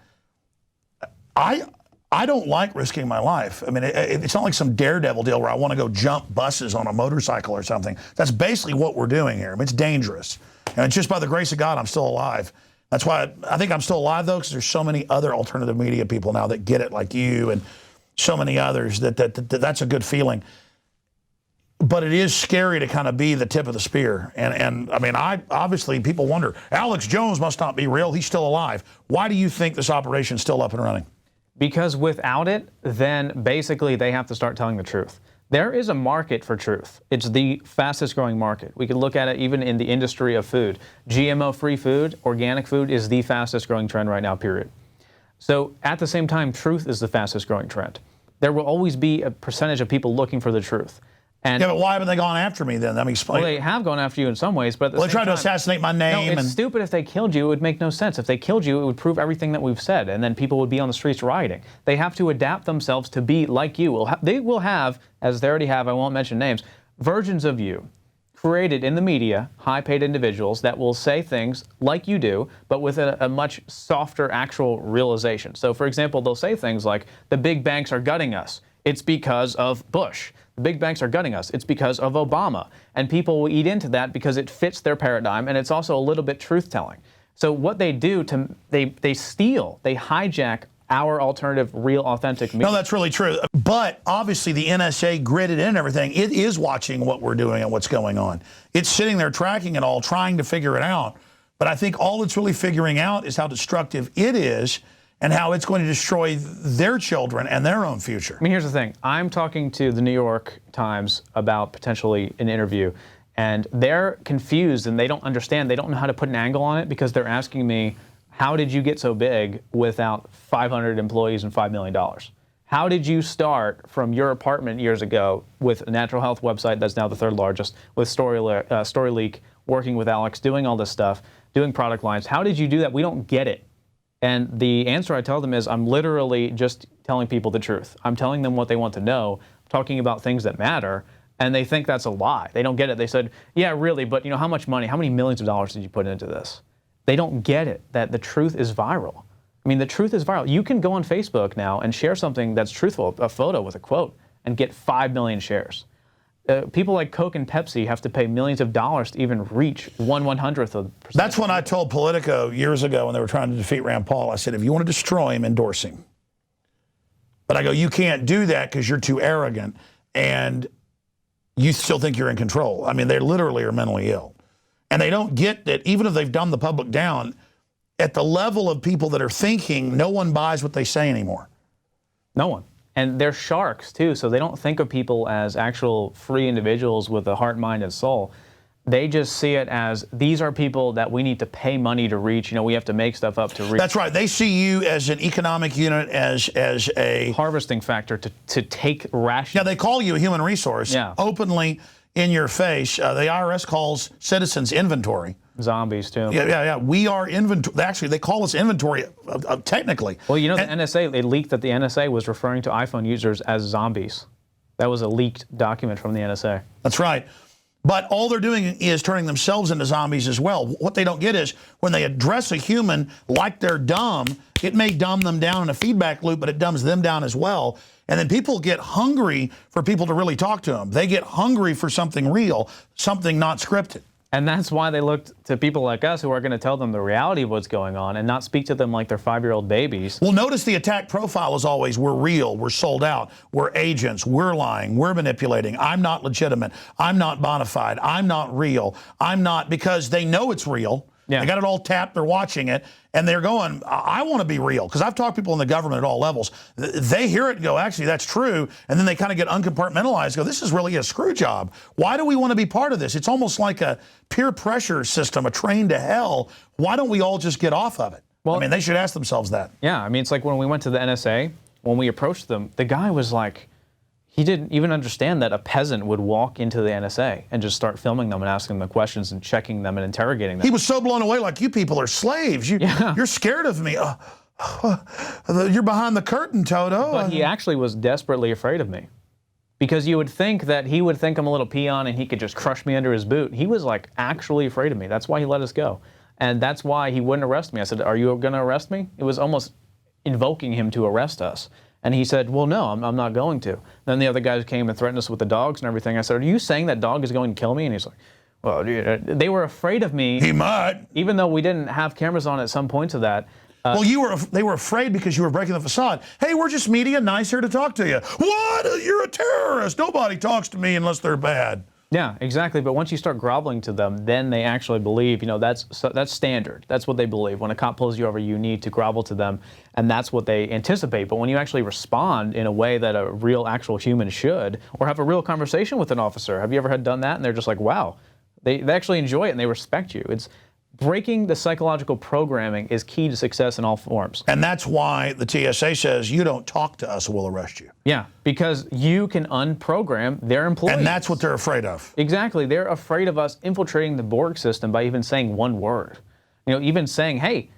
I don't like risking my life. I mean, it's not like some daredevil deal where I want to go jump buses on a motorcycle or something. That's basically what we're doing here. I mean, it's dangerous. And just by the grace of God, I'm still alive. That's why I think I'm still alive, though, because there's so many other alternative media people now that get it, like you and so many others, that's a good feeling. But it is scary to kind of be the tip of the spear. And I mean, obviously, people wonder, Alex Jones must not be real. He's still alive. Why do you think this operation is still up and running?
Because without it, then basically they have to start telling the truth. There is a market for truth. It's the fastest growing market. We could look at it even in the industry of food. GMO-free food, organic food is the fastest growing trend right now, period. So at the same time, truth is the fastest growing trend. There will always be a percentage of people looking for the truth. And
yeah, but why haven't they gone after me then? Let me explain.
Well, they have gone after you in some ways, but at the same
they tried
time,
to assassinate my name.
No, it's stupid. If they killed you, it would make no sense. If they killed you, it would prove everything that we've said, and then people would be on the streets rioting. They have to adapt themselves to be like you. They will have, as they already have, I won't mention names, versions of you created in the media, high-paid individuals that will say things like you do, but with a much softer actual realization. So, for example, they'll say things like, the big banks are gutting us. It's because of Bush. The big banks are gutting us. It's because of Obama. And people will eat into that because it fits their paradigm, and it's also a little bit truth-telling. So what they do, they steal, they hijack our alternative, real, authentic media.
No, that's really true. But obviously the NSA gridded in everything. It is watching what we're doing and what's going on. It's sitting there tracking it all, trying to figure it out. But I think all it's really figuring out is how destructive it is and how it's going to destroy their children and their own future.
I mean, here's the thing. I'm talking to the New York Times about potentially an interview, and they're confused and they don't understand. They don't know how to put an angle on it because they're asking me, how did you get so big without 500 employees and $5 million? How did you start from your apartment years ago with a natural health website that's now the third largest, with StoryLeak, working with Alex, doing all this stuff, doing product lines? How did you do that? We don't get it. And the answer I tell them is I'm literally just telling people the truth. I'm telling them what they want to know, talking about things that matter, and they think that's a lie. They don't get it. They said, yeah, really, but how much money, how many millions of dollars did you put into this? They don't get it, that the truth is viral. I mean, the truth is viral. You can go on Facebook now and share something that's truthful, a photo with a quote, and get 5 million shares. People like Coke and Pepsi have to pay millions of dollars to even reach 1/100th of percent.
That's when I told Politico years ago when they were trying to defeat Rand Paul, I said, if you want to destroy him, endorse him. But I go, you can't do that because you're too arrogant and you still think you're in control. I mean, they literally are mentally ill. And they don't get that even if they've dumbed the public down, at the level of people that are thinking, no one buys what they say anymore.
No one. And they're sharks, too, so they don't think of people as actual free individuals with a heart, mind, and soul. They just see it as, these are people that we need to pay money to reach. We have to make stuff up to reach.
That's right. They see you as an economic unit, as a
harvesting factor to take ration.
Yeah, they call you a human resource openly in your face. The IRS calls citizens inventory.
Zombies, too.
Yeah. We are inventory. Actually, they call us inventory technically.
Well, the NSA, it leaked that the NSA was referring to iPhone users as zombies. That was a leaked document from the NSA.
That's right. But all they're doing is turning themselves into zombies as well. What they don't get is when they address a human like they're dumb, it may dumb them down in a feedback loop, but it dumbs them down as well. And then people get hungry for people to really talk to them. They get hungry for something real, something not scripted.
And that's why they look to people like us who are going to tell them the reality of what's going on and not speak to them like they're 5-year-old babies.
Well, notice the attack profile is always, we're real, we're sold out, we're agents, we're lying, we're manipulating, I'm not legitimate, I'm not bona fide, I'm not real, I'm not, because they know it's real.
Yeah.
They got it all tapped, they're watching it, and they're going, I want to be real. Because I've talked to people in the government at all levels. They hear it and go, actually, that's true. And then they kind of get uncompartmentalized, go, this is really a screw job. Why do we want to be part of this? It's almost like a peer pressure system, a train to hell. Why don't we all just get off of it? Well, I mean, they should ask themselves that.
Yeah, I mean, it's like when we went to the NSA, when we approached them, the guy was like, he didn't even understand that a peasant would walk into the NSA and just start filming them and asking them questions and checking them and interrogating them.
He was so blown away, like, you people are slaves. You're scared of me. You're behind the curtain, Toto.
But he actually was desperately afraid of me. Because you would think that he would think I'm a little peon and he could just crush me under his boot. He was like actually afraid of me. That's why he let us go. And that's why he wouldn't arrest me. I said, are you going to arrest me? It was almost invoking him to arrest us. And he said, well, no, I'm not going to. Then the other guys came and threatened us with the dogs and everything. I said, are you saying that dog is going to kill me? And he's like, well, dude, they were afraid of me.
He might.
Even though we didn't have cameras on at some points of that.
Well, they were afraid because you were breaking the facade. Hey, we're just media, nice here to talk to you. What? You're a terrorist. Nobody talks to me unless they're bad.
Yeah, exactly. But once you start groveling to them, then they actually believe, that's standard. That's what they believe. When a cop pulls you over, you need to grovel to them, and that's what they anticipate. But when you actually respond in a way that a real, actual human should, or have a real conversation with an officer, have you ever done that? And they're just like, wow, they actually enjoy it and they respect you. It's breaking the psychological programming is key to success in all forms.
And that's why the TSA says, you don't talk to us, we'll arrest you.
Yeah, because you can unprogram their employees.
And that's what they're afraid of.
Exactly. They're afraid of us infiltrating the Borg system by even saying one word. Even saying, hey,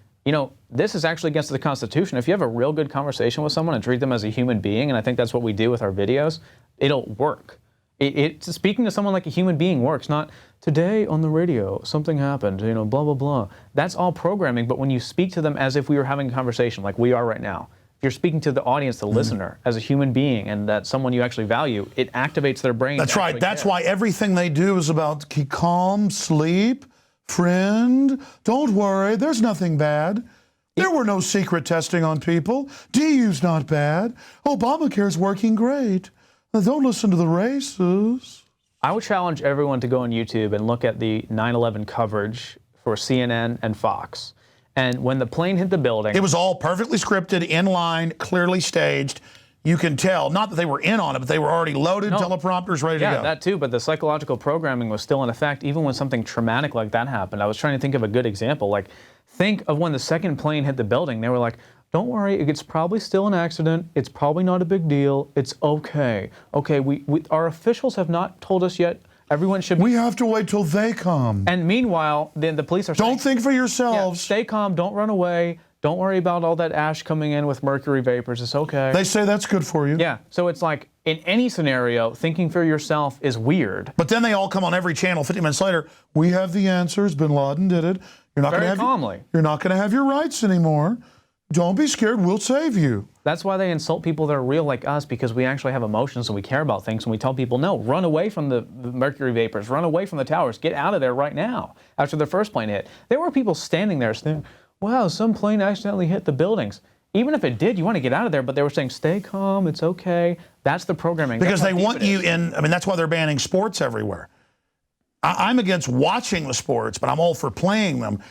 this is actually against the Constitution. If you have a real good conversation with someone and treat them as a human being, and I think that's what we do with our videos, it'll work. Speaking to someone like a human being works, not today on the radio, something happened, blah, blah, blah. That's all programming, but when you speak to them as if we were having a conversation like we are right now, if you're speaking to the audience, the listener, as a human being and that someone you actually value, it activates their brain.
That's right. That's why everything they do is about keep calm, sleep, friend, don't worry, there's nothing bad. There were no secret testing on people. DU's not bad. Obamacare's working great. Don't listen to the racists.
I would challenge everyone to go on YouTube and look at the 9/11 coverage for CNN and Fox. And when the plane hit the building...
It was all perfectly scripted, in line, clearly staged. You can tell, not that they were in on it, but they were already loaded, teleprompters ready to go.
Yeah, that too, but the psychological programming was still in effect even when something traumatic like that happened. I was trying to think of a good example. Like, think of when the second plane hit the building. They were like, don't worry, it's probably still an accident. It's probably not a big deal. It's okay. Okay, our officials have not told us yet. Everyone should...
We have to wait till they come.
And meanwhile, then the police are saying...
Don't think for yourselves.
Yeah, stay calm, don't run away. Don't worry about all that ash coming in with mercury vapors. It's okay.
They say that's good for you.
Yeah, so it's like, in any scenario, thinking for yourself is weird.
But then they all come on every channel 50 minutes later. We have the answers. Bin Laden did it. You're not
Very calmly.
You're not going to have your rights anymore. Don't be scared, we'll save you.
That's why they insult people that are real like us, because we actually have emotions and we care about things, and we tell people, no, run away from the mercury vapors, run away from the towers, get out of there right now, after the first plane hit. There were people standing there saying, wow, some plane accidentally hit the buildings. Even if it did, you want to get out of there, but they were saying, stay calm, it's okay. That's the programming.
Because they want you in, that's why they're banning sports everywhere. I'm against watching the sports, but I'm all for playing them.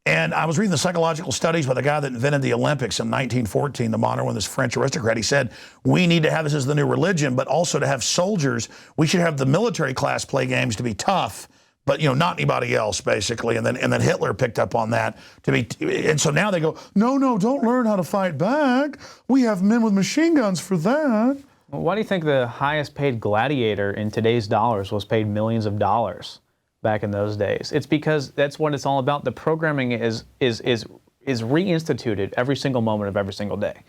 And I was reading the psychological studies by the guy that invented the Olympics in 1914, the modern one, this French aristocrat. He said, we need to have this as the new religion, but also to have soldiers. We should have the military class play games to be tough, but not anybody else, basically. And then Hitler picked up on that to be, and so now they go, no, don't learn how to fight back. We have men with machine guns for that.
Well, why do you think the highest paid gladiator in today's dollars was paid millions of dollars back in those days? It's because that's what it's all about. The programming is reinstituted every single moment of every single day.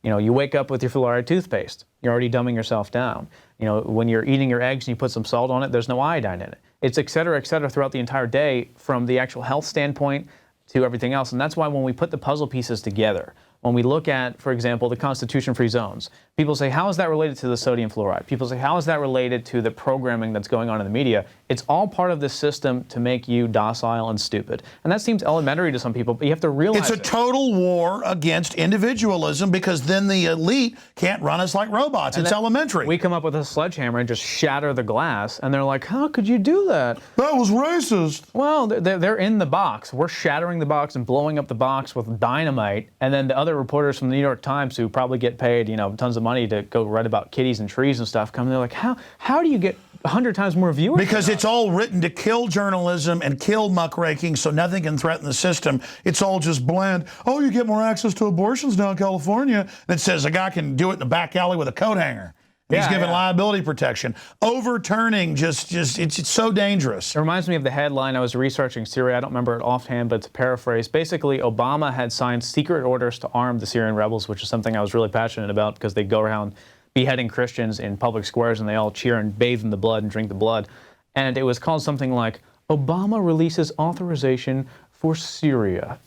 You know, you wake up with your fluoride toothpaste. You're already dumbing yourself down. You know, when you're eating your eggs and you put some salt on it, there's no iodine in it. It's et cetera, throughout the entire day from the actual health standpoint to everything else. And that's why when we put the puzzle pieces together, when we look at, for example, the Constitution-free zones, people say, how is that related to the sodium fluoride? People say, how is that related to the programming that's going on in the media? It's all part of this system to make you docile and stupid. And that seems elementary to some people, but you have to realize
it's a total war against individualism, because then the elite can't run us like robots. It's elementary.
We come up with a sledgehammer and just shatter the glass, and they're like, how could you do that?
That was racist.
Well, they're in the box. We're shattering the box and blowing up the box with dynamite, and then the other reporters from the New York Times, who probably get paid, you know, tons of money to go write about kitties and trees and stuff, come, they're like, how do you get 100 times more viewers?
Because it's all written to kill journalism and kill muckraking, so nothing can threaten the system. It's all just bland. Oh, you get more access to abortions now in California. And it says a guy can do it in the back alley with a coat hanger. He's given liability protection. Overturning, it's so dangerous.
It reminds me of the headline. I was researching Syria. I don't remember it offhand, but to paraphrase, basically Obama had signed secret orders to arm the Syrian rebels, which is something I was really passionate about, because they go around beheading Christians in public squares and they all cheer and bathe in the blood and drink the blood. And it was called something like, Obama releases authorization for Syria.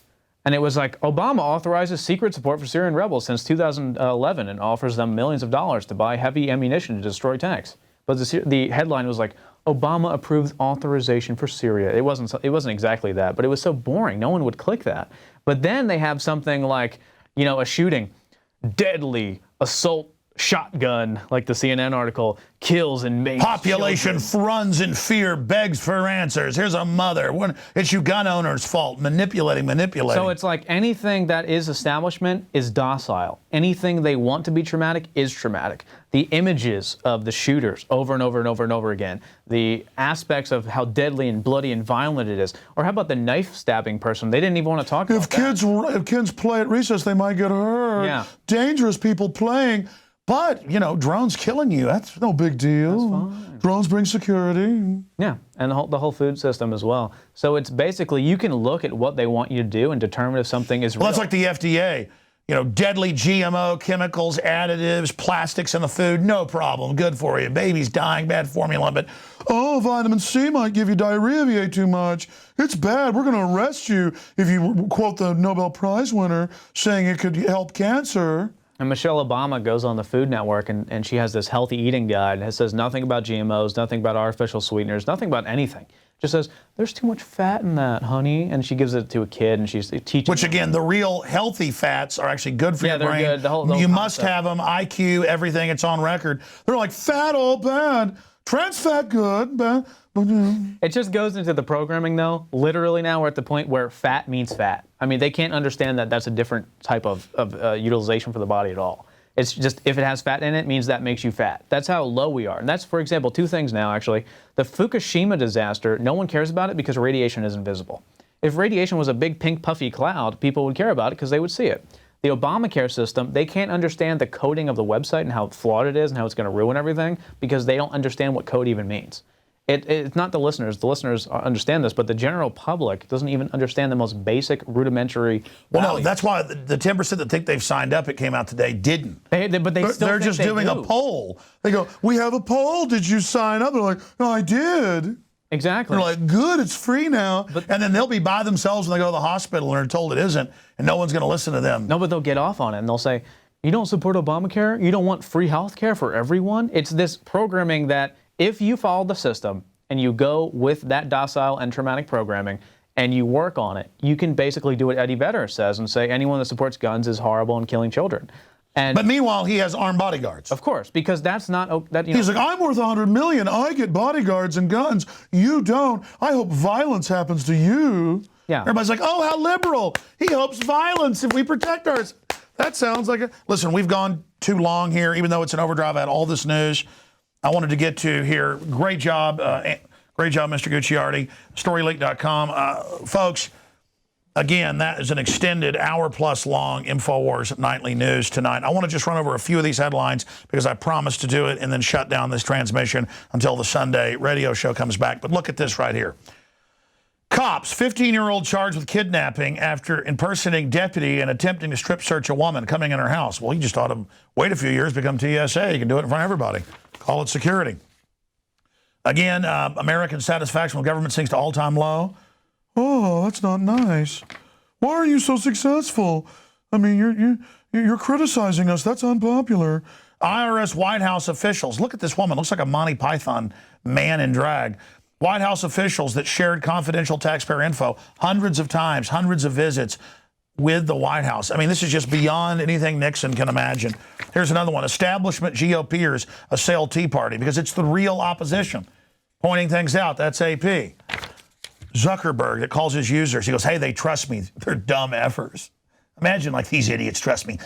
And it was like, Obama authorizes secret support for Syrian rebels since 2011 and offers them millions of dollars to buy heavy ammunition to destroy tanks. But the headline was like, Obama approves authorization for Syria. It wasn't exactly that, but it was so boring. No one would click that. But then they have something like, you know, a shooting, deadly assault shotgun, like the CNN article, kills and maims
Population
children.
runs in fear, begs for answers. Here's a mother. It's you gun owners' fault. Manipulating.
So it's like anything that is establishment is docile. Anything they want to be traumatic is traumatic. The images of the shooters over and over and over and over again, the aspects of how deadly and bloody and violent it is, or how about the knife stabbing person? They didn't even want to talk about that.
If kids play at recess, they might get hurt.
Yeah.
Dangerous people playing. But, you know, drones killing you, that's no big deal.
That's fine.
Drones bring security.
Yeah, and the whole food system as well. So it's basically, you can look at what they want you to do and determine if something is real.
Well, that's like the FDA. You know, deadly GMO, chemicals, additives, plastics in the food, no problem, good for you. Baby's dying, bad formula, but, oh, vitamin C might give you diarrhea if you ate too much. It's bad, we're gonna arrest you if you quote the Nobel Prize winner saying it could help cancer.
And Michelle Obama goes on the Food Network and she has this healthy eating guide. It says nothing about GMOs, nothing about artificial sweeteners, nothing about anything. Just says, there's too much fat in that, honey. And she gives it to a kid and she's teaching.
Which again, the real healthy fats are actually good for your brain.
Good. The whole
you
concept.
must have them, IQ, everything, it's on record. They're like, fat all bad, trans fat good, bad.
It just goes into the programming though. Literally now we're at the point where fat means fat. I mean, they can't understand that that's a different type of utilization for the body at all. It's just, if it has fat in it, means that makes you fat. That's how low we are. And that's, for example, two things now actually. The Fukushima disaster, no one cares about it because radiation is invisible. If radiation was a big pink puffy cloud, people would care about it because they would see it. The Obamacare system, they can't understand the coding of the website and how flawed it is and how it's going to ruin everything because they don't understand what code even means. It's not the listeners. The listeners understand this, but the general public doesn't even understand the most basic, rudimentary
Well,
values.
no, that's why the 10% that think they've signed up, it came out today, didn't.
But they still
They're
think
just
they
doing
do.
a poll. They go, we have a poll, did you sign up? They're like, no, I did.
Exactly.
They're like, good, it's free now. And then they'll be by themselves when they go to the hospital and are told it isn't, and no one's going to listen to them.
No, but they'll get off on it and they'll say, you don't support Obamacare? You don't want free health care for everyone? It's this programming that if you follow the system and you go with that docile and traumatic programming and you work on it, you can basically do what Eddie Vedder says and say anyone that supports guns is horrible and killing children.
But meanwhile, he has armed bodyguards.
Of course, because that's not...
He's like, I'm worth $100 million. I get bodyguards and guns. You don't. I hope violence happens to you.
Yeah.
Everybody's like, oh, how liberal. He hopes violence if we protect ours. That sounds like a... Listen, we've gone too long here, even though it's an overdrive. I had all this news I wanted to get to here. Great job, Mr. Gucciardi, StoryLeak.com. Folks, again, that is an extended hour-plus long Infowars nightly news tonight. I want to just run over a few of these headlines because I promised to do it and then shut down this transmission until the Sunday radio show comes back. But look at this right here. Cops, 15-year-old charged with kidnapping after impersonating deputy and attempting to strip search a woman coming in her house. Well, you just ought to wait a few years, become TSA. You can do it in front of everybody. Call it security. Again, American satisfaction with government sinks to all-time low. Oh, that's not nice. Why are you so successful? I mean, you're criticizing us. That's unpopular. IRS White House officials. Look at this woman. Looks like a Monty Python man in drag. White House officials that shared confidential taxpayer info hundreds of times, hundreds of visits with the White House. I mean, this is just beyond anything Nixon can imagine. Here's another one. Establishment GOPers assail Tea Party because it's the real opposition. Pointing things out, that's AP. Zuckerberg that calls his users, he goes, hey, they trust me. They're dumb effers. Imagine like these idiots trust me.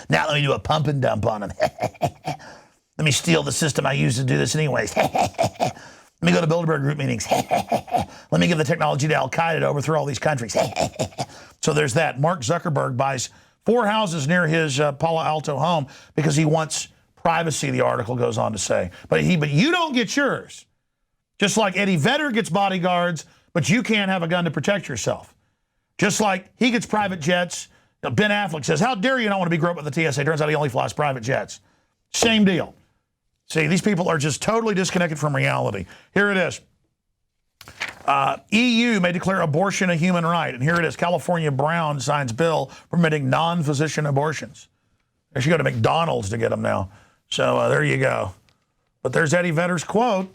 Now let me do a pump and dump on them. Let me steal the system I use to do this anyways. Let me go to Bilderberg group meetings. Let me give the technology to Al-Qaeda to overthrow all these countries. So there's that. Mark Zuckerberg buys 4 houses near his Palo Alto home because he wants privacy, the article goes on to say. But you don't get yours. Just like Eddie Vedder gets bodyguards, but you can't have a gun to protect yourself. Just like he gets private jets. Ben Affleck says, how dare you not want to be grew up with the TSA? Turns out he only flies private jets. Same deal. See, these people are just totally disconnected from reality. Here it is. EU may declare abortion a human right. And here it is. California Brown signs bill permitting non-physician abortions. They should go to McDonald's to get them now. So there you go. But there's Eddie Vedder's quote.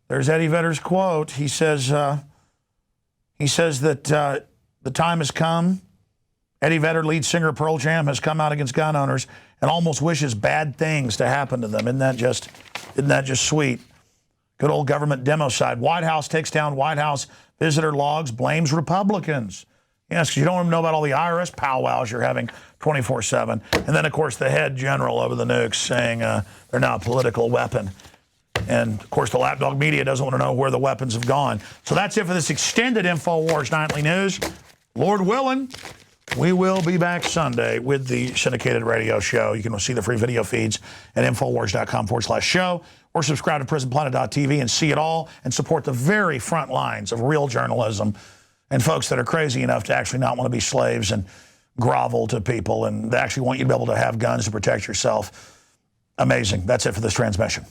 There's Eddie Vedder's quote. He says that the time has come. Eddie Vedder, lead singer of Pearl Jam, has come out against gun owners and almost wishes bad things to happen to them. Isn't that just sweet? Good old government demo side. White House takes down White House visitor logs, blames Republicans. Yes, because you don't want to know about all the IRS powwows you're having 24/7. And then, of course, the head general over the nukes saying they're now a political weapon. And, of course, the lapdog media doesn't want to know where the weapons have gone. So that's it for this extended Infowars Nightly News. Lord willing, we will be back Sunday with the syndicated radio show. You can see the free video feeds at Infowars.com/show or subscribe to PrisonPlanet.tv and see it all and support the very front lines of real journalism and folks that are crazy enough to actually not want to be slaves and grovel to people and they actually want you to be able to have guns to protect yourself. Amazing. That's it for this transmission.